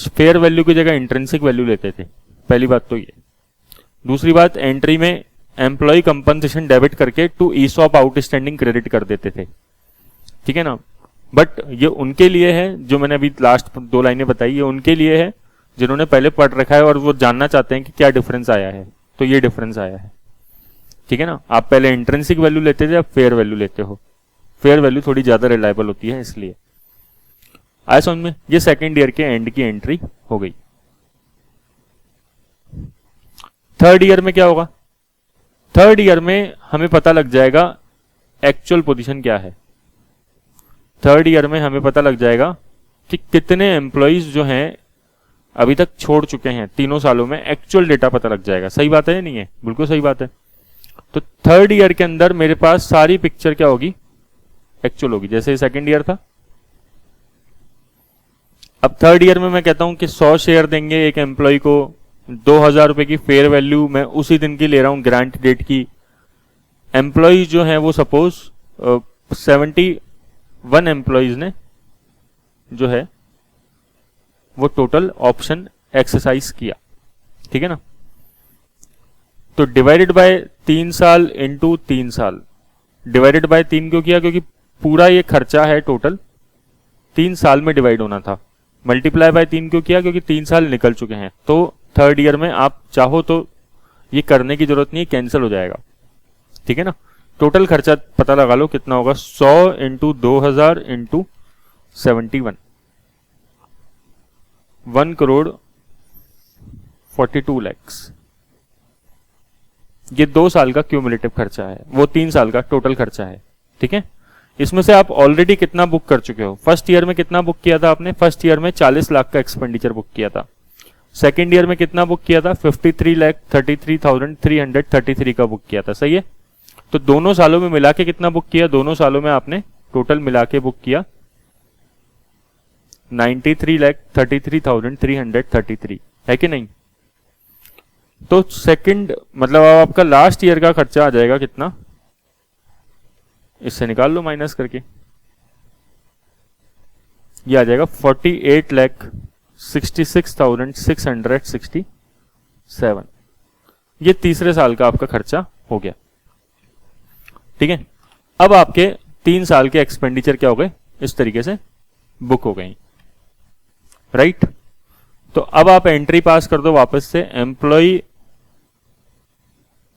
फेयर वैल्यू की जगह इंट्रिंसिक वैल्यू लेते थे, पहली बात तो ये। दूसरी बात, एंट्री में एम्प्लॉय कंपनसेशन डेबिट करके टू ईसॉप आउटस्टैंडिंग क्रेडिट कर देते थे। ठीक है ना, बट ये उनके लिए है, जो मैंने अभी लास्ट 2 लाइनें बताई, ये उनके लिए है जिन्होंने पहले पढ़ रखा है और वो जानना चाहते हैं कि क्या डिफरेंस आया है। तो ये डिफरेंस आया है। ठीक है ना। आप पहले इंट्रिंसिक वैल्यू लेते थे, अब फेयर वैल्यू लेते हो। फेयर वैल्यू थोड़ी ज्यादा रिलायबल होती है इसलिए। आया समझ में। ये सेकेंड ईयर के एंड की एंट्री हो गई। थर्ड ईयर में क्या होगा? थर्ड ईयर में हमें पता लग जाएगा एक्चुअल पोजीशन क्या है। थर्ड ईयर में हमें पता लग जाएगा कि कितने एम्प्लॉइज जो हैं अभी तक छोड़ चुके हैं तीनों सालों में, एक्चुअल डेटा पता लग जाएगा। सही बात है या नहीं है? बिल्कुल सही बात है। तो थर्ड ईयर के अंदर मेरे पास सारी पिक्चर क्या होगी? एक्चुअल होगी, जैसे सेकेंड ईयर था। अब थर्ड ईयर में मैं कहता हूं कि 100 शेयर देंगे एक एम्प्लॉय को, 2000 रुपए की फेयर वैल्यू मैं उसी दिन की ले रहा हूं, ग्रांट डेट की। एम्प्लॉय जो है वो सपोज 71 एम्प्लॉयज ने जो है वो टोटल ऑप्शन एक्सरसाइज किया, ठीक है ना। तो डिवाइडेड बाय 3 साल इंटू 3 साल, डिवाइडेड बाय 3 क्यों किया? क्योंकि पूरा ये खर्चा है टोटल 3 साल में डिवाइड होना था। मल्टीप्लाई बाय 3 क्यों किया? क्योंकि 3 साल निकल चुके हैं। तो थर्ड ईयर में आप चाहो तो ये करने की जरूरत नहीं है, कैंसिल हो जाएगा, ठीक है ना। टोटल खर्चा पता लगा लो कितना होगा, 100 इंटू 2000 इंटू 71, 1 करोड़ 42 लैक्स। ये 2 साल का क्यूमुलेटिव खर्चा है, वो 3 साल का टोटल खर्चा है, ठीक है। इसमें से आप ऑलरेडी कितना बुक कर चुके हो? फर्स्ट ईयर में कितना बुक किया था आपने? फर्स्ट ईयर में 40 लाख का एक्सपेंडिचर बुक किया था। सेकेंड ईयर में कितना बुक किया था? 53,33,333 का बुक किया था, सही है। तो दोनों सालों में मिला के कितना बुक किया? दोनों सालों में आपने टोटल मिला के बुक किया 93,33,333, है कि नहीं। तो सेकंड मतलब अब आपका लास्ट ईयर का खर्चा आ जाएगा कितना? इससे निकाल लो माइनस करके, ये आ जाएगा 48,66,667। ये तीसरे साल का आपका खर्चा हो गया, ठीक है। अब आपके 3 साल के एक्सपेंडिचर क्या हो गए? इस तरीके से बुक हो गई, राइट। तो अब आप एंट्री पास कर दो वापस से, employ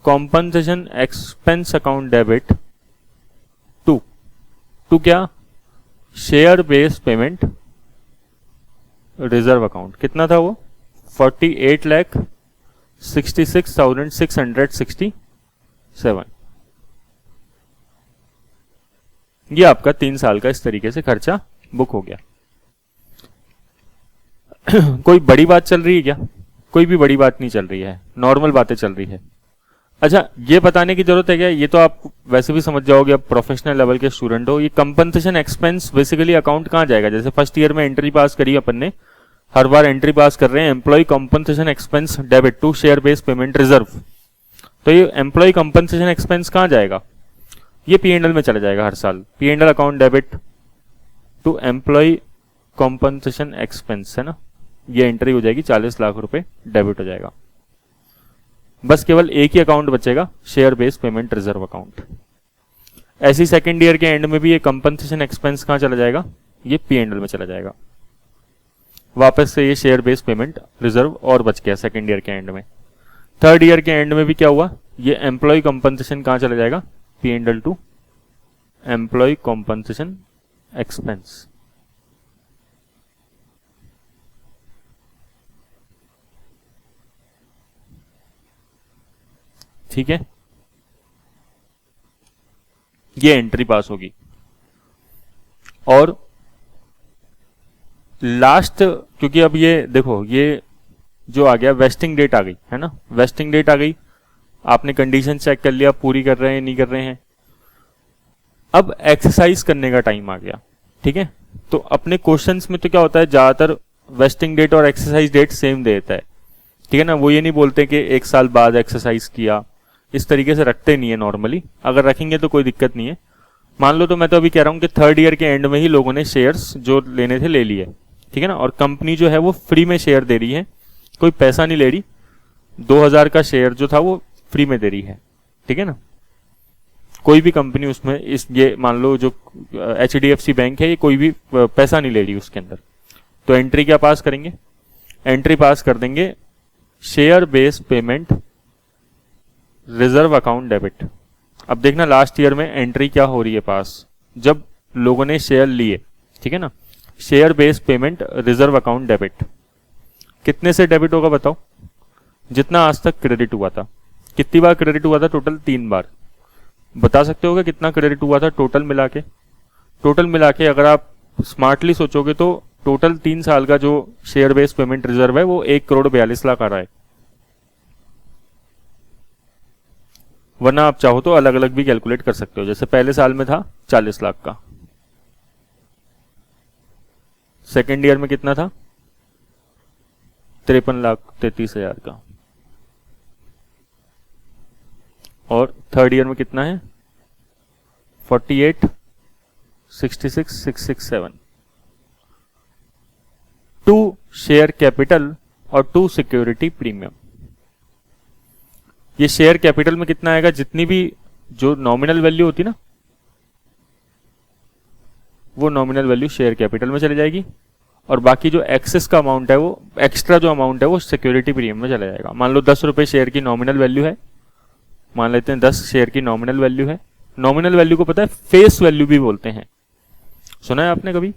compensation expense account debit to क्या? Share based payment reserve account. कितना था वो? 48,66,667। ये आपका 3 साल का इस तरीके से खर्चा बुक हो गया। कोई बड़ी बात चल रही है क्या? कोई भी बड़ी बात नहीं चल रही है, नॉर्मल बातें चल रही है। अच्छा, ये बताने की जरूरत है क्या? ये तो आप वैसे भी समझ जाओगे, अब प्रोफेशनल लेवल के स्टूडेंट हो। ये कंपनसेशन एक्सपेंस बेसिकली अकाउंट कहां जाएगा? जैसे फर्स्ट ईयर में एंट्री पास करी अपन ने, हर बार एंट्री पास कर रहे हैं, employee compensation expense debit to share based payment reserve. तो ये एम्प्लॉय कंपनसेशन एक्सपेंस कहां जाएगा? ये P&L में चला जाएगा हर साल। P&L account debit to employee compensation expense, है ना। ये एंट्री हो जाएगी, 40 लाख रुपए डेबिट हो जाएगा। बस केवल एक ही अकाउंट बचेगा, share based payment reserve account. ऐसी सेकेंड ईयर के एंड में भी ये कंपनसेशन एक्सपेंस कहां चला जाएगा? ये P&L में चला जाएगा। वापस से ये शेयर बेस्ड पेमेंट रिजर्व और बच गया सेकेंड ईयर के एंड में। थर्ड ईयर के एंड में भी क्या हुआ? ये एम्प्लॉय कंपनसेशन कहां चला जाएगा? P&L to employee compensation expense. ठीक है, ये एंट्री पास होगी। और लास्ट, क्योंकि अब ये देखो, ये जो आ गया वेस्टिंग डेट आ गई, है ना। वेस्टिंग डेट आ गई, आपने कंडीशन चेक कर लिया, पूरी कर रहे हैं नहीं कर रहे हैं। अब एक्सरसाइज करने का टाइम आ गया, ठीक है। तो अपने क्वेश्चंस में तो क्या होता है, ज्यादातर वेस्टिंग डेट और एक्सरसाइज डेट सेम दे देता है, ठीक है ना। वो ये नहीं बोलते कि 1 साल बाद एक्सरसाइज किया, इस तरीके से रखते नहीं है नॉर्मली। अगर रखेंगे तो कोई दिक्कत नहीं है। मान लो, तो मैं तो अभी कह रहा हूं कि थर्ड ईयर के एंड में ही लोगों ने शेयर्स जो लेने थे ले लिए, ठीक है ना। और कंपनी जो है वो फ्री में शेयर दे रही है, कोई पैसा नहीं ले रही। 2000 का शेयर जो था वो फ्री में दे रही है, ठीक है ना। कोई भी कंपनी उसमें ये मान लो जो HDFC बैंक है, ये कोई भी पैसा नहीं ले रही उसके अंदर। तो एंट्री क्या पास करेंगे? एंट्री पास कर देंगे share based payment reserve account debit. अब देखना लास्ट ईयर में एंट्री क्या हो रही है पास, जब लोगों ने शेयर लिए, ठीक है ना, share based payment reserve account debit, कितने से डेबिट होगा बताओ, जितना आज तक क्रेडिट हुआ था। कितनी बार क्रेडिट हुआ था टोटल? 3 बार। बता सकते हो कितना क्रेडिट हुआ था टोटल मिला के? टोटल मिला के अगर आप स्मार्टली सोचोगे तो टोटल 3 साल का जो शेयर बेस्ड पेमेंट रिजर्व है वो 1,42,00,000 आ रहा है। वरना आप चाहो तो अलग अलग भी कैलकुलेट कर सकते हो, जैसे पहले साल में था 40 लाख का, सेकेंड ईयर में कितना था 53,33,000 का, और थर्ड ईयर में कितना है 48,66,667। 2 शेयर कैपिटल और 2 सिक्योरिटी प्रीमियम। ये शेयर कैपिटल में कितना आएगा, जितनी भी जो नॉमिनल वैल्यू होती ना वो नॉमिनल वैल्यू शेयर कैपिटल में चली जाएगी, और बाकी जो एक्सेस का अमाउंट है वो एक्स्ट्रा जो अमाउंट है वो सिक्योरिटी प्रीमियम में चला जाएगा। मान लो 10 रुपए शेयर की नॉमिनल वैल्यू है, मान लेते हैं 10 शेयर की नॉमिनल वैल्यू है। नॉमिनल वैल्यू को पता है फेस वैल्यू भी बोलते हैं, सुना है आपने कभी?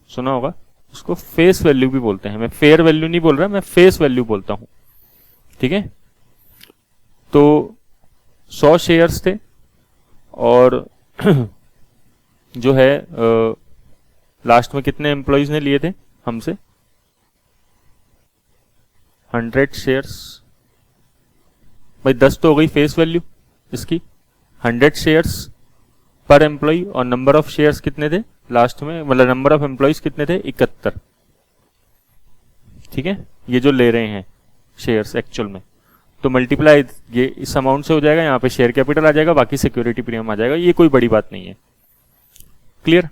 सुना होगा, उसको फेस वैल्यू भी बोलते हैं। मैं फेयर वैल्यू नहीं बोल रहा, मैं फेस वैल्यू बोलता हूं, ठीक है। तो 100 शेयर्स थे और जो है लास्ट में कितने एम्प्लॉइज ने लिए थे हमसे? 100 शेयर्स। भाई 10 तो हो गई फेस वैल्यू इसकी, 100 शेयर्स पर एम्प्लॉय, और नंबर ऑफ शेयर्स कितने थे लास्ट में, मतलब नंबर ऑफ एम्प्लॉइज कितने थे 71, ठीक है। ये जो ले रहे हैं शेयर्स एक्चुअल में, तो मल्टीप्लाई ये इस अमाउंट से हो जाएगा, यहाँ पे शेयर कैपिटल आ जाएगा, बाकी सिक्योरिटी प्रीमियम आ जाएगा। ये कोई बड़ी बात नहीं है, क्लियर।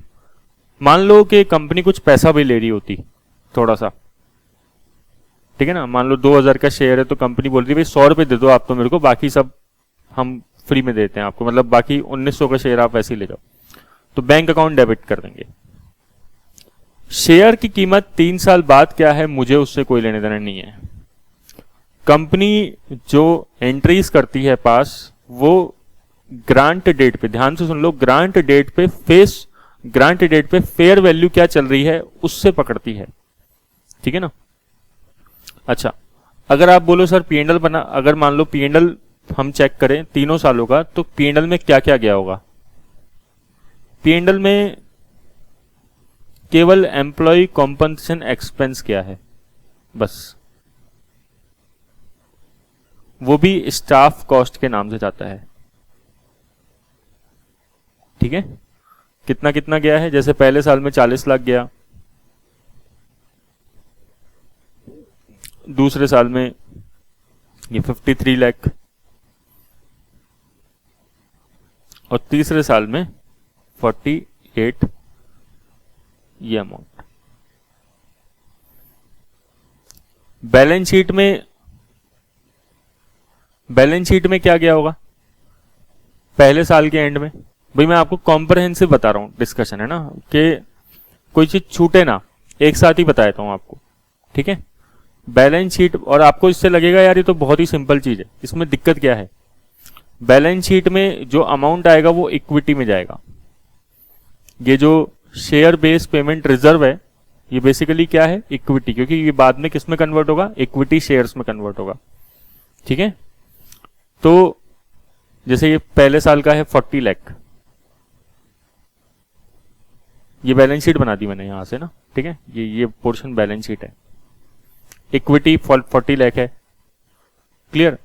मान लो कि कंपनी कुछ पैसा भी ले रही होती थोड़ा सा, ठीक है ना, मान लो 2000 का शेयर है तो कंपनी बोल रही है भाई 100 रुपए दे दो आप तो मेरे को, बाकी सब हम फ्री में देते हैं आपको, मतलब बाकी 1900 का शेयर आप वैसे ही ले जाओ, तो बैंक अकाउंट डेबिट कर देंगे। शेयर की कीमत 3 साल बाद क्या है मुझे उससे कोई लेने देना नहीं है। कंपनी जो एंट्रीज करती है पास, वो ग्रांट डेट पे, ध्यान से सुन लो, ग्रांट डेट पे फेयर वैल्यू क्या चल रही है उससे पकड़ती है, ठीक है ना। अच्छा, अगर आप बोलो सर पीएनएल बना, अगर मान लो पीएनएल हम चेक करें 3 सालों का, तो पीएनएल में क्या क्या गया होगा? पीएनएल में केवल एम्प्लॉय कॉम्पनसेशन एक्सपेंस क्या है बस, वो भी स्टाफ कॉस्ट के नाम से जाता है, ठीक है। कितना कितना गया है, जैसे पहले साल में 40 लाख गया, दूसरे साल में ये 53 लाख, और तीसरे साल में 48, ये अमाउंट। बैलेंस शीट में क्या गया होगा पहले साल के एंड में? भाई मैं आपको कॉम्प्रहेंसिव बता रहा हूं, डिस्कशन है ना, कि कोई चीज छूटे ना, एक साथ ही बता देता हूं आपको, ठीक है। बैलेंस शीट, और आपको इससे लगेगा यार ये तो बहुत ही सिंपल चीज है, इसमें दिक्कत क्या है? बैलेंस शीट में जो अमाउंट आएगा वो इक्विटी में जाएगा। ये जो शेयर बेस्ड पेमेंट रिजर्व है ये बेसिकली क्या है? इक्विटी, क्योंकि ये बाद में किस में कन्वर्ट होगा? इक्विटी शेयर्स में कन्वर्ट होगा, ठीक है। तो जैसे ये पहले साल का है 40 लाख, ये बैलेंस शीट बना दी मैंने यहां से ना, ठीक है, ये पोर्शन बैलेंस शीट है। इक्विटी 40 लाख है, क्लियर,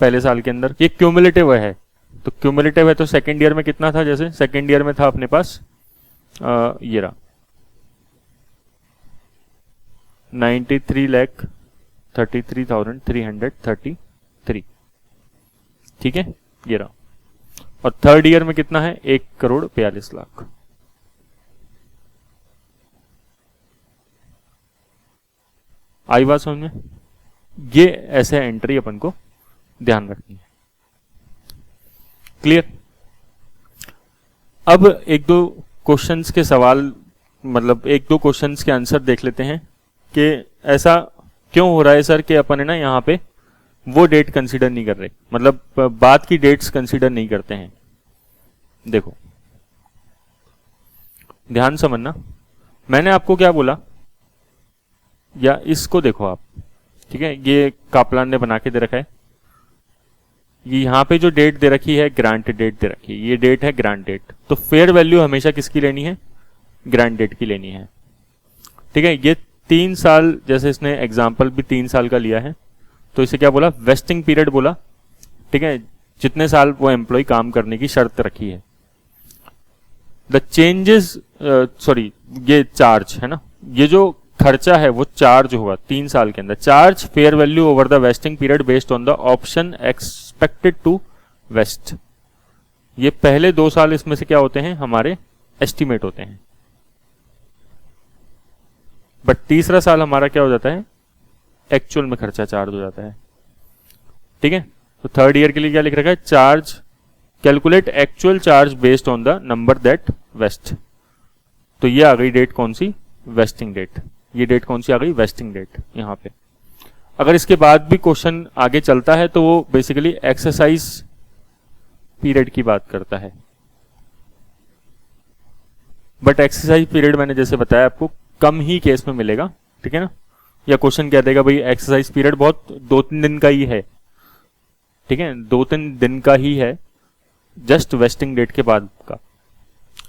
पहले साल के अंदर। ये क्यूमुलेटिव है, तो क्यूमुलेटिव है तो सेकेंड ईयर में कितना था? जैसे सेकेंड ईयर में था अपने पास ये रहा 93,33,333, ठीक है, ये रहा। और थर्ड ईयर में कितना है? 1,42,00,000। आई बात समझ में? ये ऐसे एंट्री अपन को ध्यान रखनी है, क्लियर। अब एक दो क्वेश्चंस के सवाल, मतलब एक दो क्वेश्चंस के आंसर देख लेते हैं कि ऐसा क्यों हो रहा है सर कि अपन है ना यहाँ पे वो डेट कंसीडर नहीं कर रहे, मतलब बाद की डेट्स कंसीडर नहीं करते हैं। देखो ध्यान समझना, मैंने आपको क्या बोला, या इसको देखो आप, ठीक है, ये कापलान ने बना के दे रखा है, ये यहाँ पे जो डेट दे रखी है ग्रांट डेट दे रखी है, ये डेट है ग्रांट डेट, तो फेयर वैल्यू हमेशा किसकी लेनी है, ग्रांट डेट की लेनी है, ठीक है। ये 3 साल, जैसे इसने एग्जाम्पल भी 3 साल का लिया है, तो इसे क्या बोला, वेस्टिंग पीरियड बोला, ठीक है, जितने साल वो एम्प्लॉय काम करने की शर्त रखी है। द चेंजेस, सॉरी ये चार्ज है ना, ये जो खर्चा है वो चार्ज होगा 3 साल के अंदर, charge fair value over the vesting period based on the option expected to vest. ये पहले 2 साल इसमें से क्या होते हैं, हमारे एस्टिमेट होते हैं, बट तीसरा साल हमारा क्या हो जाता है, एक्चुअल में खर्चा चार्ज हो जाता है, ठीक है। तो थर्ड ईयर के लिए क्या लिख रखा है, charge calculate actual charge based on the number that vest. तो ये आ गई डेट कौन सी, वेस्टिंग डेट, ये डेट कौन सी आ गई, वेस्टिंग डेट। यहां पे अगर इसके बाद भी क्वेश्चन आगे चलता है तो वो बेसिकली एक्सरसाइज पीरियड की बात करता है, बट एक्सरसाइज पीरियड मैंने जैसे बताया आपको कम ही केस में मिलेगा, ठीक है ना। या क्वेश्चन कह देगा भाई एक्सरसाइज पीरियड बहुत 2-3 दिन का ही है, ठीक है, 2-3 दिन का ही है, जस्ट वेस्टिंग डेट के बाद का,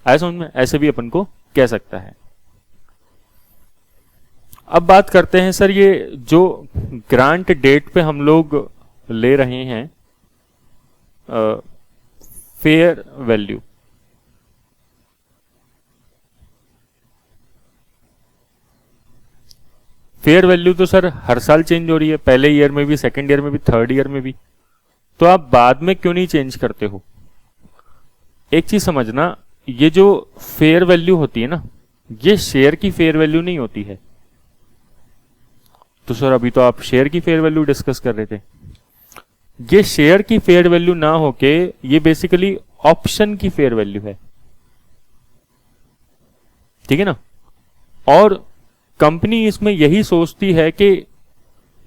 आया समझ में, ऐसे भी अपन को कह सकता है। अब बात करते हैं सर, ये जो ग्रांट डेट पे हम लोग ले रहे हैं फेयर वैल्यू, फेयर वैल्यू तो सर हर साल चेंज हो रही है, पहले ईयर में भी, सेकंड ईयर में भी, थर्ड ईयर में भी, तो आप बाद में क्यों नहीं चेंज करते हो। एक चीज समझना, ये जो फेयर वैल्यू होती है ना, ये शेयर की फेयर वैल्यू नहीं होती है। तो सर अभी तो आप शेयर की फेयर वैल्यू डिस्कस कर रहे थे, ये शेयर की फेयर वैल्यू ना होके ये बेसिकली ऑप्शन की फेयर वैल्यू है, ठीक है ना। और कंपनी इसमें यही सोचती है कि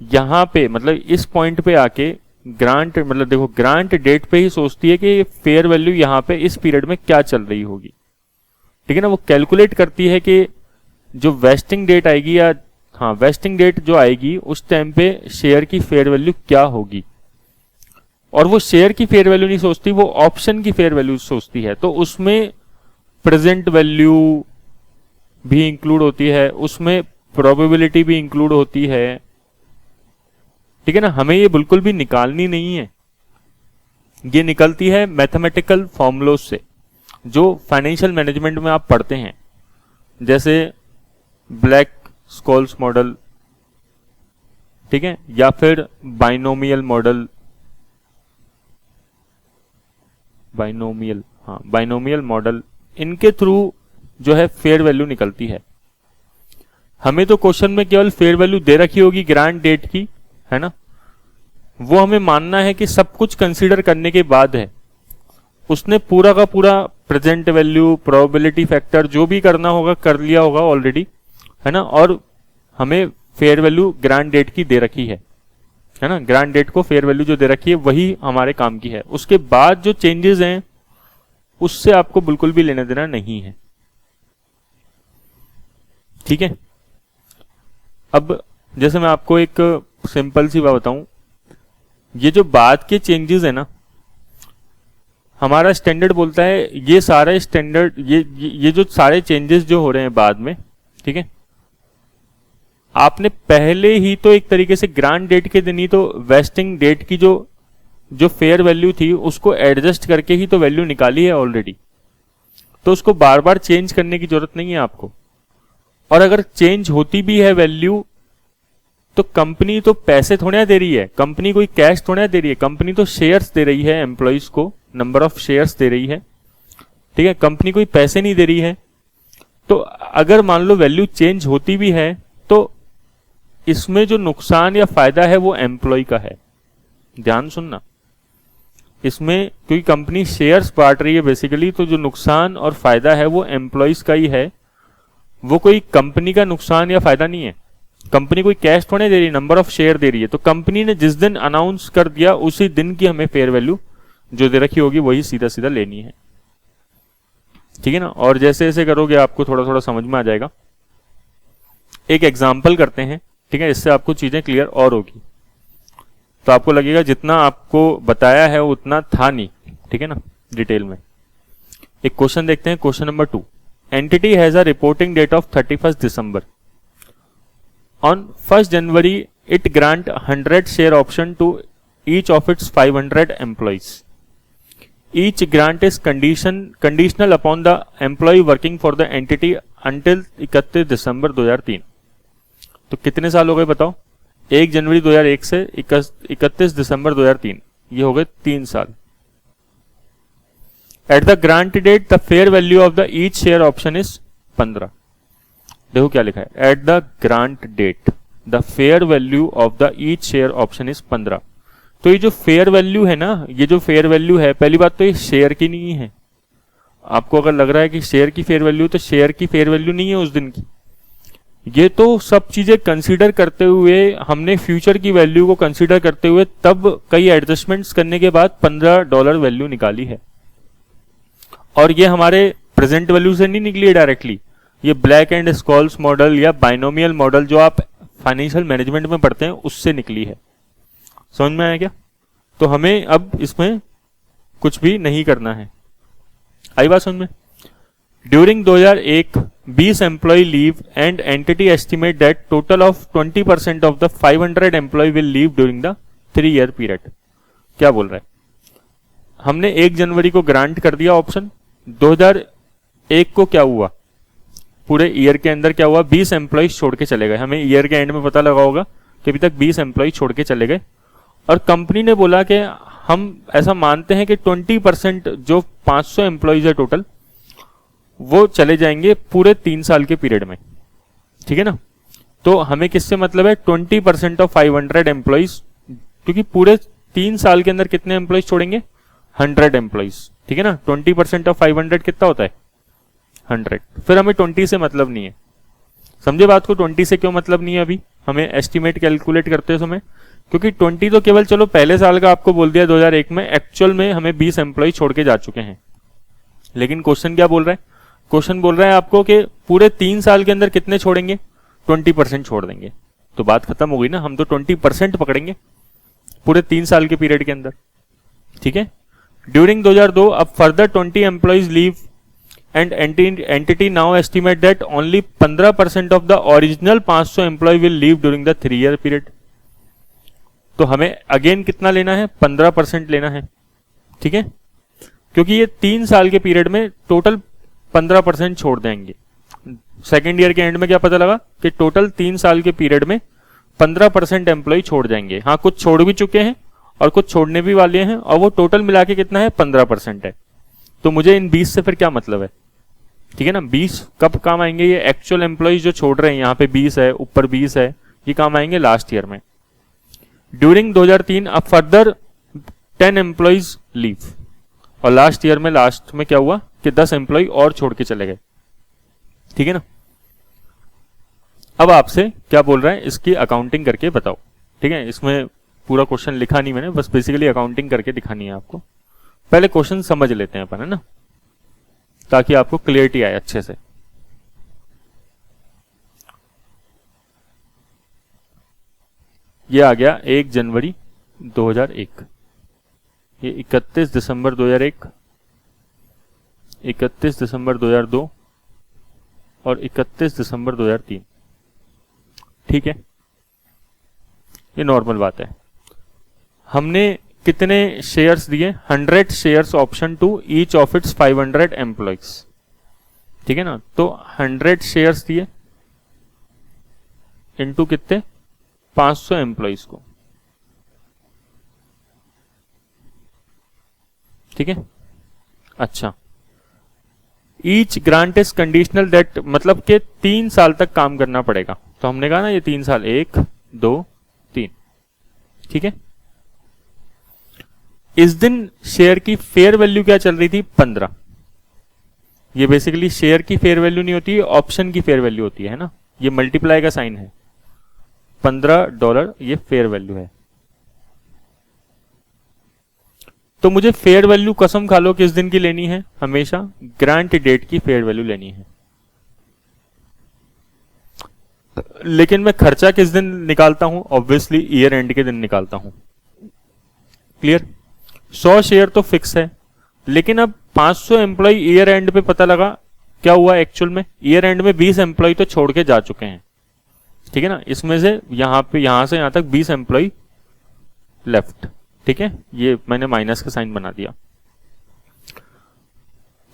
यहां पे, मतलब इस पॉइंट पे आके ग्रांट, मतलब देखो ग्रांट डेट पे ही सोचती है कि फेयर वैल्यू यहां पे इस पीरियड में क्या चल रही होगी, ठीक है ना। वो कैलकुलेट करती है कि जो वेस्टिंग डेट आएगी, या हाँ वेस्टिंग डेट जो आएगी उस टाइम पे शेयर की फेयर वैल्यू क्या होगी, और वो शेयर की फेयर वैल्यू नहीं सोचती, वो ऑप्शन की फेयर वैल्यू सोचती है। तो उसमें प्रेजेंट वैल्यू भी इंक्लूड होती है, उसमें प्रोबेबिलिटी भी इंक्लूड होती है, ठीक है ना। हमें ये बिल्कुल भी निकालनी नहीं है, ये निकलती है मैथमेटिकल फॉर्मूलों से जो फाइनेंशियल मैनेजमेंट में आप पढ़ते हैं, जैसे ब्लैक स्कॉल्स मॉडल, ठीक है, या फिर बाइनोमियल मॉडल, बाइनोमियल मॉडल, इनके थ्रू जो है फेयर वैल्यू निकलती है। हमें तो क्वेश्चन में केवल फेयर वैल्यू दे रखी होगी ग्रांट डेट की, है ना, वो हमें मानना है कि सब कुछ कंसीडर करने के बाद है, उसने पूरा का पूरा प्रेजेंट वैल्यू, प्रोबेबिलिटी फैक्टर जो भी करना होगा कर लिया होगा ऑलरेडी, है ना, और हमें फेयर वैल्यू ग्रांट डेट की दे रखी है ना, ग्रांट डेट को फेयर वैल्यू जो दे रखी है वही हमारे काम की है। उसके बाद जो चेंजेस हैं उससे आपको बिल्कुल भी लेना देना नहीं है, ठीक है। अब जैसे मैं आपको एक सिंपल सी बात बताऊं, ये जो बाद के चेंजेस है ना, हमारा स्टैंडर्ड बोलता है ये सारे स्टैंडर्ड, ये जो सारे चेंजेस जो हो रहे हैं बाद में, ठीक है, आपने पहले ही तो एक तरीके से ग्रांट डेट के दिन ही तो वेस्टिंग डेट की जो फेयर वैल्यू थी उसको एडजस्ट करके ही तो वैल्यू निकाली है ऑलरेडी, तो उसको बार बार चेंज करने की जरूरत नहीं है आपको। और अगर चेंज होती भी है वैल्यू, तो कंपनी तो पैसे थोड़ा दे रही है, कंपनी कोई कैश थोड़ा दे रही है, कंपनी तो शेयर्स दे रही है एम्प्लॉइज को, नंबर ऑफ शेयर्स दे रही है, ठीक है, कंपनी कोई पैसे नहीं दे रही है। तो अगर मान लो वैल्यू चेंज होती भी है तो इसमें जो नुकसान या फायदा है वो एम्प्लॉय का है, ध्यान सुनना, इसमें क्योंकि कंपनी शेयर्स बांट रही है बेसिकली, तो जो नुकसान और फायदा है वो एम्प्लॉइज का ही है, वो कोई कंपनी का नुकसान या फायदा नहीं है, कंपनी कोई कैश थोड़े दे रही, नंबर ऑफ शेयर दे रही है। तो कंपनी ने जिस दिन अनाउंस कर दिया उसी दिन की हमें फेयर वैल्यू जो दे रखी होगी वही सीधा सीधा लेनी है, ठीक है ना। और जैसे जैसे करोगे आपको थोड़ा थोड़ा समझ में आ जाएगा। एक एग्जाम्पल करते हैं, ठीक है, इससे आपको चीजें क्लियर और होगी। तो आपको लगेगा जितना आपको बताया है उतना था नहीं, ठीक है ना, डिटेल में। एक क्वेश्चन देखते हैं, question number 2। Entity has a reporting date of 31 December. On 1 January it grant 100 share option to each of its 500 employees. Each grant is conditional upon the employee working for the entity until 31 December 2003। तो कितने साल हो गए बताओ? 1 जनवरी 2001 से 31 दिसंबर 2003, ये हो गए 3 साल। At the grant date the fair value of the each share option is 15। देखो क्या लिखा है, at the grant date the fair value of the each share option is 15। तो ये जो फेयर वैल्यू है ना, ये जो फेयर वैल्यू है, पहली बात तो ये शेयर की नहीं है। आपको अगर लग रहा है कि शेयर की फेयर वैल्यू, तो शेयर की फेयर वैल्यू नहीं है उस दिन की। ये तो सब चीजें कंसीडर करते हुए, हमने फ्यूचर की वैल्यू को कंसीडर करते हुए तब कई एडजस्टमेंट्स करने के बाद $15 वैल्यू निकाली है। और ये हमारे प्रेजेंट वैल्यू से नहीं निकली है डायरेक्टली, ये ब्लैक एंड स्कॉल्स मॉडल या बाइनोमियल मॉडल जो आप फाइनेंशियल मैनेजमेंट में पढ़ते हैं उससे निकली है। समझ में आया क्या? तो हमें अब इसमें कुछ भी नहीं करना है। आई बात समझ में? During 2001 20 employ leave and entity estimate that total of 20% of the 500 employ will leave during the 3 year period. क्या बोल रहा है? हमने 1 जनवरी को ग्रांट कर दिया ऑप्शन, 2001 को क्या हुआ, पूरे ईयर के अंदर क्या हुआ, 20 एम्प्लॉय छोड़ के चले गए। हमें ईयर के एंड में पता लगा होगा कि अभी तक 20 एम्प्लॉय छोड़ के चले गए। और कंपनी ने बोला कि हम ऐसा मानते हैं कि 20% जो 500 एम्प्लॉयज है टोटल, वो चले जाएंगे पूरे 3 साल के पीरियड में, ठीक है ना। तो हमें किससे मतलब है? 20% ऑफ 500 एम्प्लॉयज, क्योंकि पूरे 3 साल के अंदर कितने एम्प्लॉयज छोड़ेंगे? 100 एम्प्लॉयज, ठीक है ना। 20% ऑफ 500 कितना होता है? 100। फिर हमें 20 से मतलब नहीं है। समझे बात को? 20 से क्यों मतलब नहीं है अभी हमें एस्टिमेट कैलकुलेट करते समय? क्योंकि 20 तो केवल चलो पहले साल का आपको बोल दिया 2001 में, एक्चुअल में हमें 20 एम्प्लॉय छोड़ के जा चुके हैं। लेकिन क्वेश्चन क्या बोल रहा है? क्वेश्चन बोल रहा है आपको कि पूरे 3 साल के अंदर कितने छोड़ेंगे? 20% छोड़ देंगे। तो बात खत्म हो गई ना, हम तो 20% पकड़ेंगे पूरे 3 साल के पीरियड के अंदर, ठीक है। ड्यूरिंग 2002 अब further 20 employees leave and entity now estimate that only 15% of the original 500 employ will leave during the 3 year period. तो हमें अगेन कितना लेना है? 15% लेना है, ठीक है, क्योंकि ये 3 साल के पीरियड में टोटल 15% छोड़ देंगे। सेकेंड ईयर के एंड में क्या पता लगा कि टोटल 3 साल के पीरियड में 15% एम्प्लॉय छोड़ जाएंगे। हाँ, कुछ छोड़ भी चुके हैं और कुछ छोड़ने भी वाले हैं, और वो टोटल मिला के कितना है? 15% है। तो मुझे इन 20 से फिर क्या मतलब है, ठीक है ना। 20 कब काम आएंगे? ये एक्चुअल एम्प्लॉयज जो छोड़ रहे हैं, यहाँ पे 20 है, ऊपर 20 है, ये काम आएंगे लास्ट ईयर में। ड्यूरिंग 2003 अब फर्दर 10 एम्प्लॉयज लीव, और लास्ट ईयर में लास्ट में क्या हुआ कि 10 एम्प्लॉय और छोड़ के चले गए, ठीक है ना। अब आपसे क्या बोल रहा है? इसकी अकाउंटिंग करके बताओ, ठीक है। इसमें पूरा क्वेश्चन लिखा नहीं मैंने, बस बेसिकली अकाउंटिंग करके दिखानी है आपको। पहले क्वेश्चन समझ लेते हैं अपन, है ना, ताकि आपको क्लियरिटी आए अच्छे से। ये आ गया 1 जनवरी 2001, ये 31 दिसंबर 2001, 31 दिसंबर 2002 और 31 दिसंबर 2003, ठीक है। ये नॉर्मल बात है। हमने कितने शेयर्स दिए? 100 shares option to each of its 500 employees, ठीक है ना। तो 100 शेयर्स दिए इनटू कितने? 500 एम्प्लॉयज को, ठीक है। अच्छा, each grant is conditional that, मतलब के 3 साल तक काम करना पड़ेगा। तो हमने कहा ना ये 3 साल, 1 2 3, ठीक है। इस दिन शेयर की फेयर वैल्यू क्या चल रही थी? 15। ये बेसिकली शेयर की फेयर वैल्यू नहीं होती है, ऑप्शन की फेयर वैल्यू होती है ना। ये मल्टीप्लाई का साइन है। $15 ये फेयर वैल्यू है। तो मुझे फेयर वैल्यू कसम खा लो किस दिन की लेनी है, हमेशा ग्रांट डेट की फेयर वैल्यू लेनी है। लेकिन मैं खर्चा किस दिन निकालता हूं, ऑब्वियसली ईयर एंड के दिन निकालता हूं। क्लियर? 100 शेयर तो फिक्स है, लेकिन अब 500 एम्प्लॉय ईयर एंड पे पता लगा क्या हुआ एक्चुअल में, ईयर एंड में 20 एम्प्लॉय तो छोड़ के जा चुके हैं। ठीक है ना, इसमें से यहां से यहां तक 20 एम्प्लॉय लेफ्ट। ठीक है, ये मैंने माइनस का साइन बना दिया।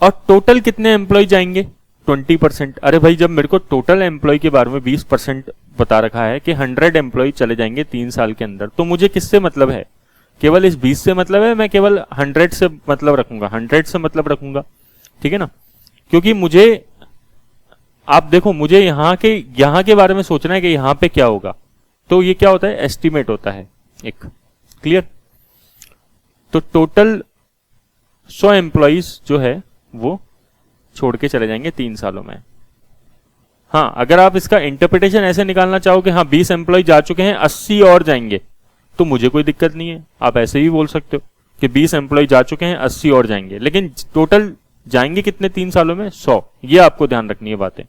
और टोटल कितने एम्प्लॉय जाएंगे, 20%। अरे भाई, जब मेरे को टोटल एम्प्लॉय के बारे में 20% बता रखा है कि 100 एम्प्लॉय चले जाएंगे 3 साल के अंदर, तो मुझे किससे मतलब है, केवल इस 20 से मतलब है, मैं केवल 100 से मतलब रखूंगा, 100 से मतलब रखूंगा। ठीक है ना, क्योंकि मुझे, आप देखो, मुझे यहां के बारे में सोचना है कि यहां पे क्या होगा। तो ये क्या होता है, एस्टिमेट होता है एक। क्लियर? तो टोटल 100 एम्प्लॉइज जो है वो छोड़ के चले जाएंगे 3 सालों में। हाँ, अगर आप इसका इंटरप्रिटेशन ऐसे निकालना चाहो कि हाँ 20 एम्प्लॉय जा चुके हैं, 80 और जाएंगे, तो मुझे कोई दिक्कत नहीं है, आप ऐसे ही बोल सकते हो कि 20 एम्प्लॉय जा चुके हैं, 80 और जाएंगे। लेकिन टोटल जाएंगे कितने 3 सालों में, 100। ये आपको ध्यान रखनी है बातें।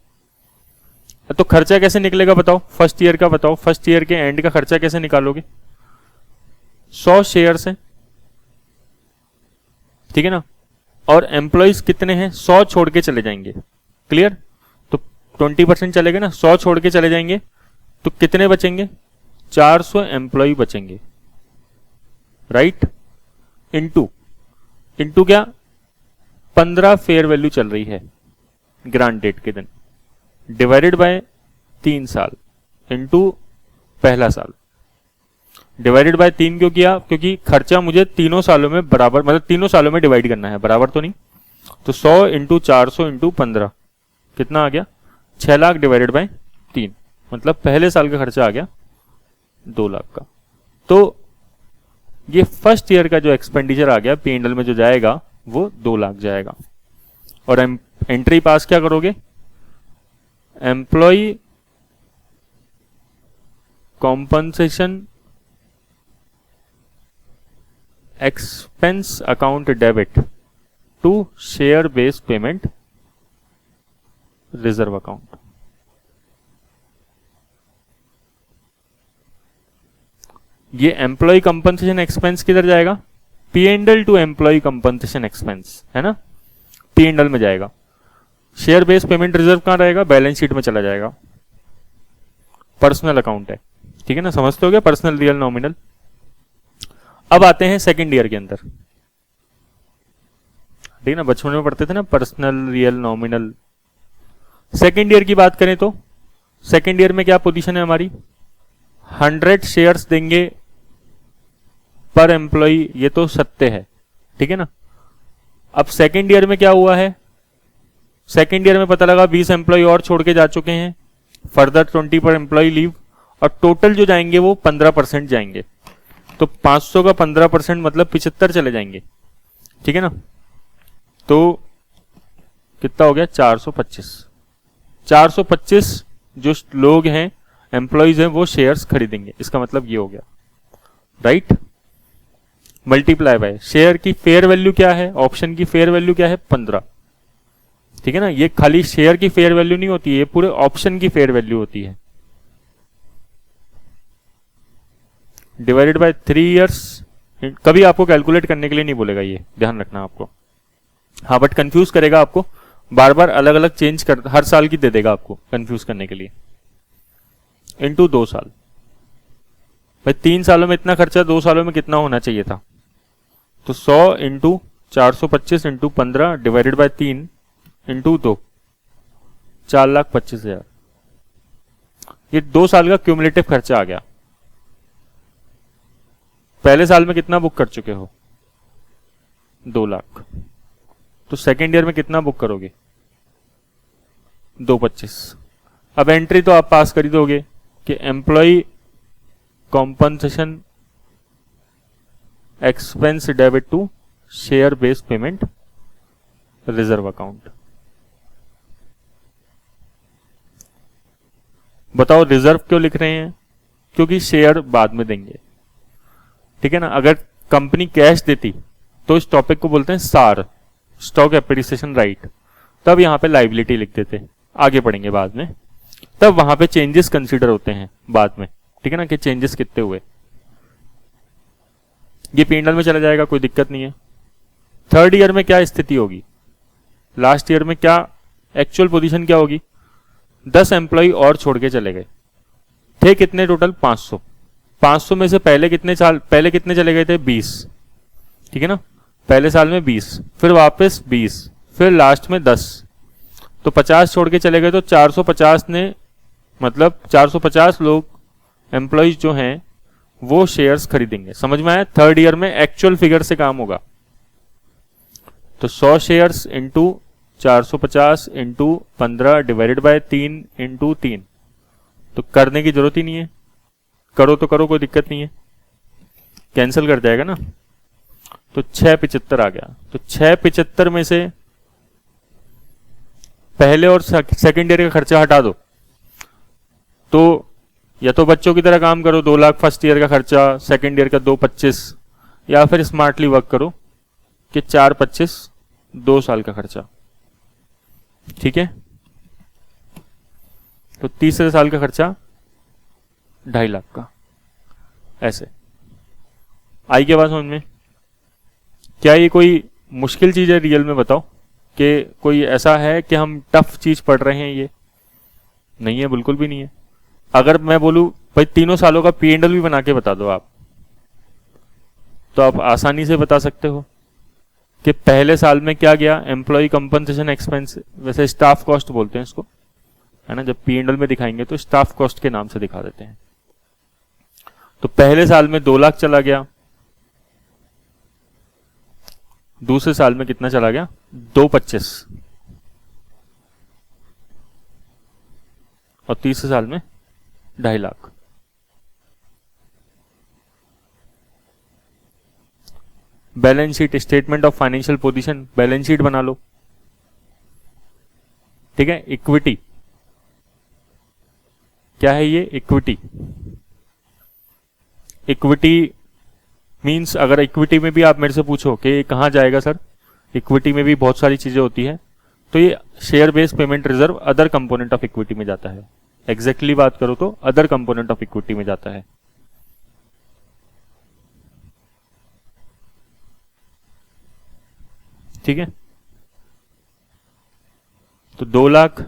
तो खर्चा कैसे निकलेगा बताओ, फर्स्ट ईयर का बताओ, फर्स्ट ईयर के एंड का खर्चा कैसे निकालोगे, 100 शेयर से। ठीक है ना, और एम्प्लॉइज कितने हैं, 100 छोड़ के चले जाएंगे। क्लियर? तो 20% चलेगा ना, 100 छोड़ के चले जाएंगे, तो कितने बचेंगे, 400 एम्प्लॉय बचेंगे। राइट? इंटू क्या, 15 फेयर वैल्यू चल रही है ग्रांट डेट के दिन, डिवाइडेड बाय 3 साल, इंटू पहला साल। डिवाइडेड बाय 3 क्यों किया, क्योंकि खर्चा मुझे तीनों सालों में बराबर, मतलब तीनों सालों में डिवाइड करना है, बराबर तो नहीं। तो 100 इंटू 400 इंटू 15 कितना आ गया, 6 लाख डिवाइडेड बाय 3, मतलब पहले साल का खर्चा आ गया 2 लाख का। तो ये फर्स्ट ईयर का जो एक्सपेंडिचर आ गया P&L में जो जाएगा वो 2 लाख जाएगा। और एंट्री पास क्या करोगे, employ compensation expense account debit to share based payment reserve account. ये एम्प्लॉय कंपनसेशन एक्सपेंस किधर जाएगा, P&L to employee compensation expense, है ना, P&L में जाएगा। शेयर बेस्ड पेमेंट रिजर्व कहां रहेगा, बैलेंस शीट में चला जाएगा, पर्सनल अकाउंट है। ठीक है ना, समझते हो गया, पर्सनल रियल नॉमिनल। अब आते हैं सेकेंड ईयर के अंदर। ठीक है ना, बचपन में पढ़ते थे ना personal real nominal. Second year की बात करें तो सेकेंड ईयर में क्या पोजीशन है हमारी, 100 शेयर्स देंगे पर एम्प्लॉय, ये तो सत्य है। ठीक है ना, अब सेकेंड ईयर में क्या हुआ है, सेकेंड ईयर में पता लगा 20 एम्प्लॉय और छोड़ के जा चुके हैं, फर्दर 20 पर एम्प्लॉय लीव, और टोटल जो जाएंगे वो 15% जाएंगे। तो 500 का 15% मतलब 75 चले जाएंगे। ठीक है ना, तो कितना हो गया, 425। 425 जो लोग हैं, एम्प्लॉइज हैं, वो शेयर्स खरीदेंगे, इसका मतलब ये हो गया। राइट? मल्टीप्लाई बाय शेयर की फेयर वैल्यू क्या है, ऑप्शन की फेयर वैल्यू क्या है, 15। ठीक है ना, ये खाली शेयर की फेयर वैल्यू नहीं होती है, ये पूरे ऑप्शन की फेयर वैल्यू होती है। डिवाइडेड बाय 3 इयर्स, कभी आपको कैलकुलेट करने के लिए नहीं बोलेगा, ये ध्यान रखना आपको। हाँ, बट कंफ्यूज करेगा आपको, बार बार अलग अलग चेंज कर, हर साल की दे देगा आपको कंफ्यूज करने के लिए। इंटू 2 साल, भाई 3 सालों में इतना खर्चा, 2 सालों में कितना होना चाहिए था, तो 100 into 425 into 15 divided by 3 into 2, 4,25,000। ये 2 साल का क्यूमुलेटिव खर्चा आ गया। पहले साल में कितना बुक कर चुके हो, 2 लाख, तो सेकेंड ईयर में कितना बुक करोगे, 225। अब एंट्री तो आप पास कर ही दोगे कि employ compensation expense debit to share based payment reserve account. बताओ रिजर्व क्यों लिख रहे हैं, क्योंकि शेयर बाद में देंगे, ठीक है ना। अगर कंपनी कैश देती तो इस टॉपिक को बोलते हैं सार, स्टॉक एप्रिसिएशन राइट, तब यहां पे लाइबिलिटी लिख देते, आगे पढ़ेंगे बाद में, तब वहां पे चेंजेस कंसीडर होते हैं बाद में, ठीक है ना, कि चेंजेस कितने हुए। ये P&L में चला जाएगा, कोई दिक्कत नहीं है। थर्ड ईयर में क्या स्थिति होगी, लास्ट ईयर में क्या एक्चुअल पोजीशन क्या होगी, 10 एम्प्लॉय और छोड़ के चले गए थे, कितने टोटल 500, 500 में से पहले कितने चले गए थे 20, ठीक है ना, पहले साल में 20, फिर वापस 20, फिर लास्ट में 10, तो 50 छोड़ के चले गए, तो 450 ने, मतलब 450 लोग एम्प्लॉयज जो हैं वो शेयर्स खरीदेंगे। समझ में आया। थर्ड ईयर में एक्चुअल फिगर से काम होगा, तो 100 shares into 450 into 15 divided by 3 into 3, तो करने की जरूरत ही नहीं है, करो तो करो, कोई दिक्कत नहीं है, कैंसिल कर जाएगा ना। तो 675 आ गया। तो 675 में से पहले और सेकेंड ईयर का खर्चा हटा दो, तो या तो बच्चों की तरह काम करो, 2 लाख फर्स्ट ईयर का खर्चा, सेकेंड ईयर का 225, या फिर स्मार्टली वर्क करो कि 425 2 साल का खर्चा, ठीक है। तो तीसरे साल का खर्चा 2.5 लाख का, ऐसे आई के बाद समझ में। क्या ये कोई मुश्किल चीज है रियल में, बताओ कि कोई ऐसा है कि हम टफ चीज पढ़ रहे हैं, ये नहीं है, बिल्कुल भी नहीं है। अगर मैं बोलूं भाई तीनों सालों का P&L भी बना के बता दो आप, तो आप आसानी से बता सकते हो कि पहले साल में क्या गया, एम्प्लॉय कंपनसेशन एक्सपेंस, वैसे स्टाफ कॉस्ट बोलते हैं इसको, है ना, जब P&L में दिखाएंगे तो स्टाफ कॉस्ट के नाम से दिखा देते हैं। तो पहले साल में 2 लाख चला गया, दूसरे साल में कितना चला गया 225, और तीसरे साल में 2.5 lakh. Balance sheet, statement of financial position, balance sheet बना लो, ठीक है। इक्विटी क्या है, ये इक्विटी, इक्विटी मींस, अगर इक्विटी में भी आप मेरे से पूछो कि कहां जाएगा सर, इक्विटी में भी बहुत सारी चीजें होती है, तो ये share based payment reserve other component of equity में जाता है। एग्जैक्टली बात करो तो अदर कंपोनेंट ऑफ इक्विटी में जाता है, ठीक है। तो 2 लाख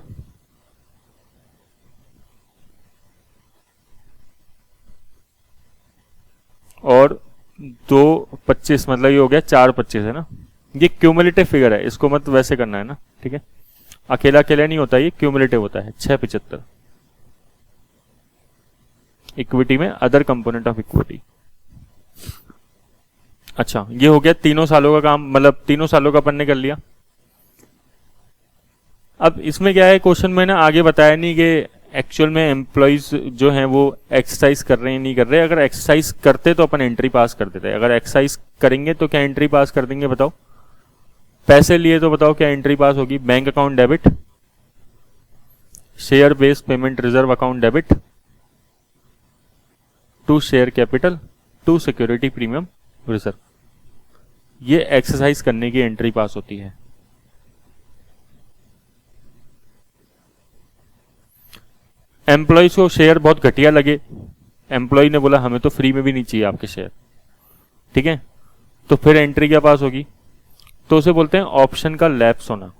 और 225, मतलब ये हो गया 425, है ना। ये क्यूमुलेटिव फिगर है, इसको मत वैसे करना है ना, ठीक है। अकेला अकेला नहीं होता, ये क्यूमुलेटिव होता है। 675 इक्विटी में अदर कंपोनेंट ऑफ इक्विटी। अच्छा, ये हो गया तीनों सालों का काम, मतलब तीनों सालों का अपन ने कर लिया। अब इसमें क्या है, क्वेश्चन मैंने आगे बताया नहीं कि एक्चुअल में एम्प्लॉइज जो हैं वो एक्सरसाइज कर रहे हैं नहीं कर रहे। अगर एक्सरसाइज करते तो अपन एंट्री पास कर देते, अगर एक्सरसाइज करेंगे तो क्या एंट्री पास कर देंगे, बताओ। पैसे लिए तो बताओ क्या एंट्री पास होगी। Bank account debit, share based payment reserve account debit, to share capital, to security premium reserve. ये एक्सरसाइज करने की एंट्री पास होती है। एम्प्लॉयज को शेयर बहुत घटिया लगे, एम्प्लॉय ने बोला हमें तो फ्री में भी नहीं चाहिए आपके शेयर, ठीक है, तो फिर एंट्री क्या पास होगी, तो उसे बोलते हैं ऑप्शन का लैप्स होना।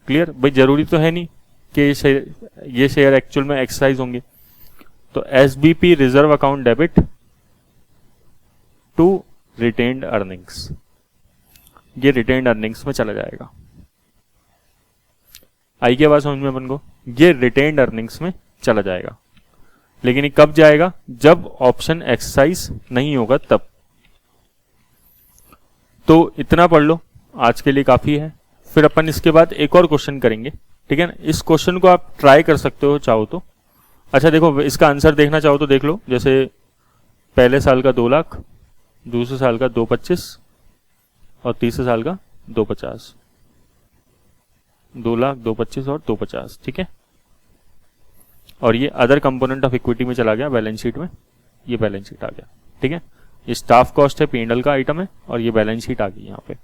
क्लियर भाई, जरूरी तो है नहीं कि ये शेयर एक्चुअल में एक्सरसाइज होंगे। तो SBP reserve account debit to retained earnings, ये रिटेन्ड अर्निंग्स में चला जाएगा। आई के बाद समझ में अपन को, ये रिटेन्ड अर्निंग्स में चला जाएगा। लेकिन ये कब जाएगा, जब ऑप्शन एक्सरसाइज नहीं होगा तब। तो इतना पढ़ लो, आज के लिए काफी है। फिर अपन इसके बाद एक और क्वेश्चन करेंगे, ठीक है ना। इस क्वेश्चन को आप ट्राई कर सकते हो चाहो तो। अच्छा देखो, इसका आंसर देखना चाहो तो देख लो, जैसे पहले साल का 2 लाख, दूसरे साल का 225 और तीसरे साल का 250, 2 लाख 225 और 250, ठीक है। और ये अदर कंपोनेंट ऑफ इक्विटी में चला गया बैलेंस शीट में, ये बैलेंस शीट आ गया। ठीक है, ये स्टाफ कॉस्ट है, P&L का आइटम है, और ये बैलेंस शीट आ गई यहाँ पे।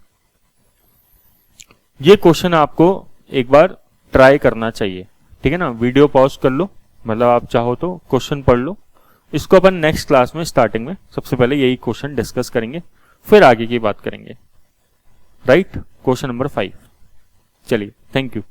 ये क्वेश्चन आपको एक बार ट्राई करना चाहिए। ठीक है ना, वीडियो पॉज कर लो, मतलब आप चाहो तो क्वेश्चन पढ़ लो। इसको अपन नेक्स्ट क्लास में स्टार्टिंग में सबसे पहले यही क्वेश्चन डिस्कस करेंगे, फिर आगे की बात करेंगे। Right, question number 5। चलिए, थैंक यू।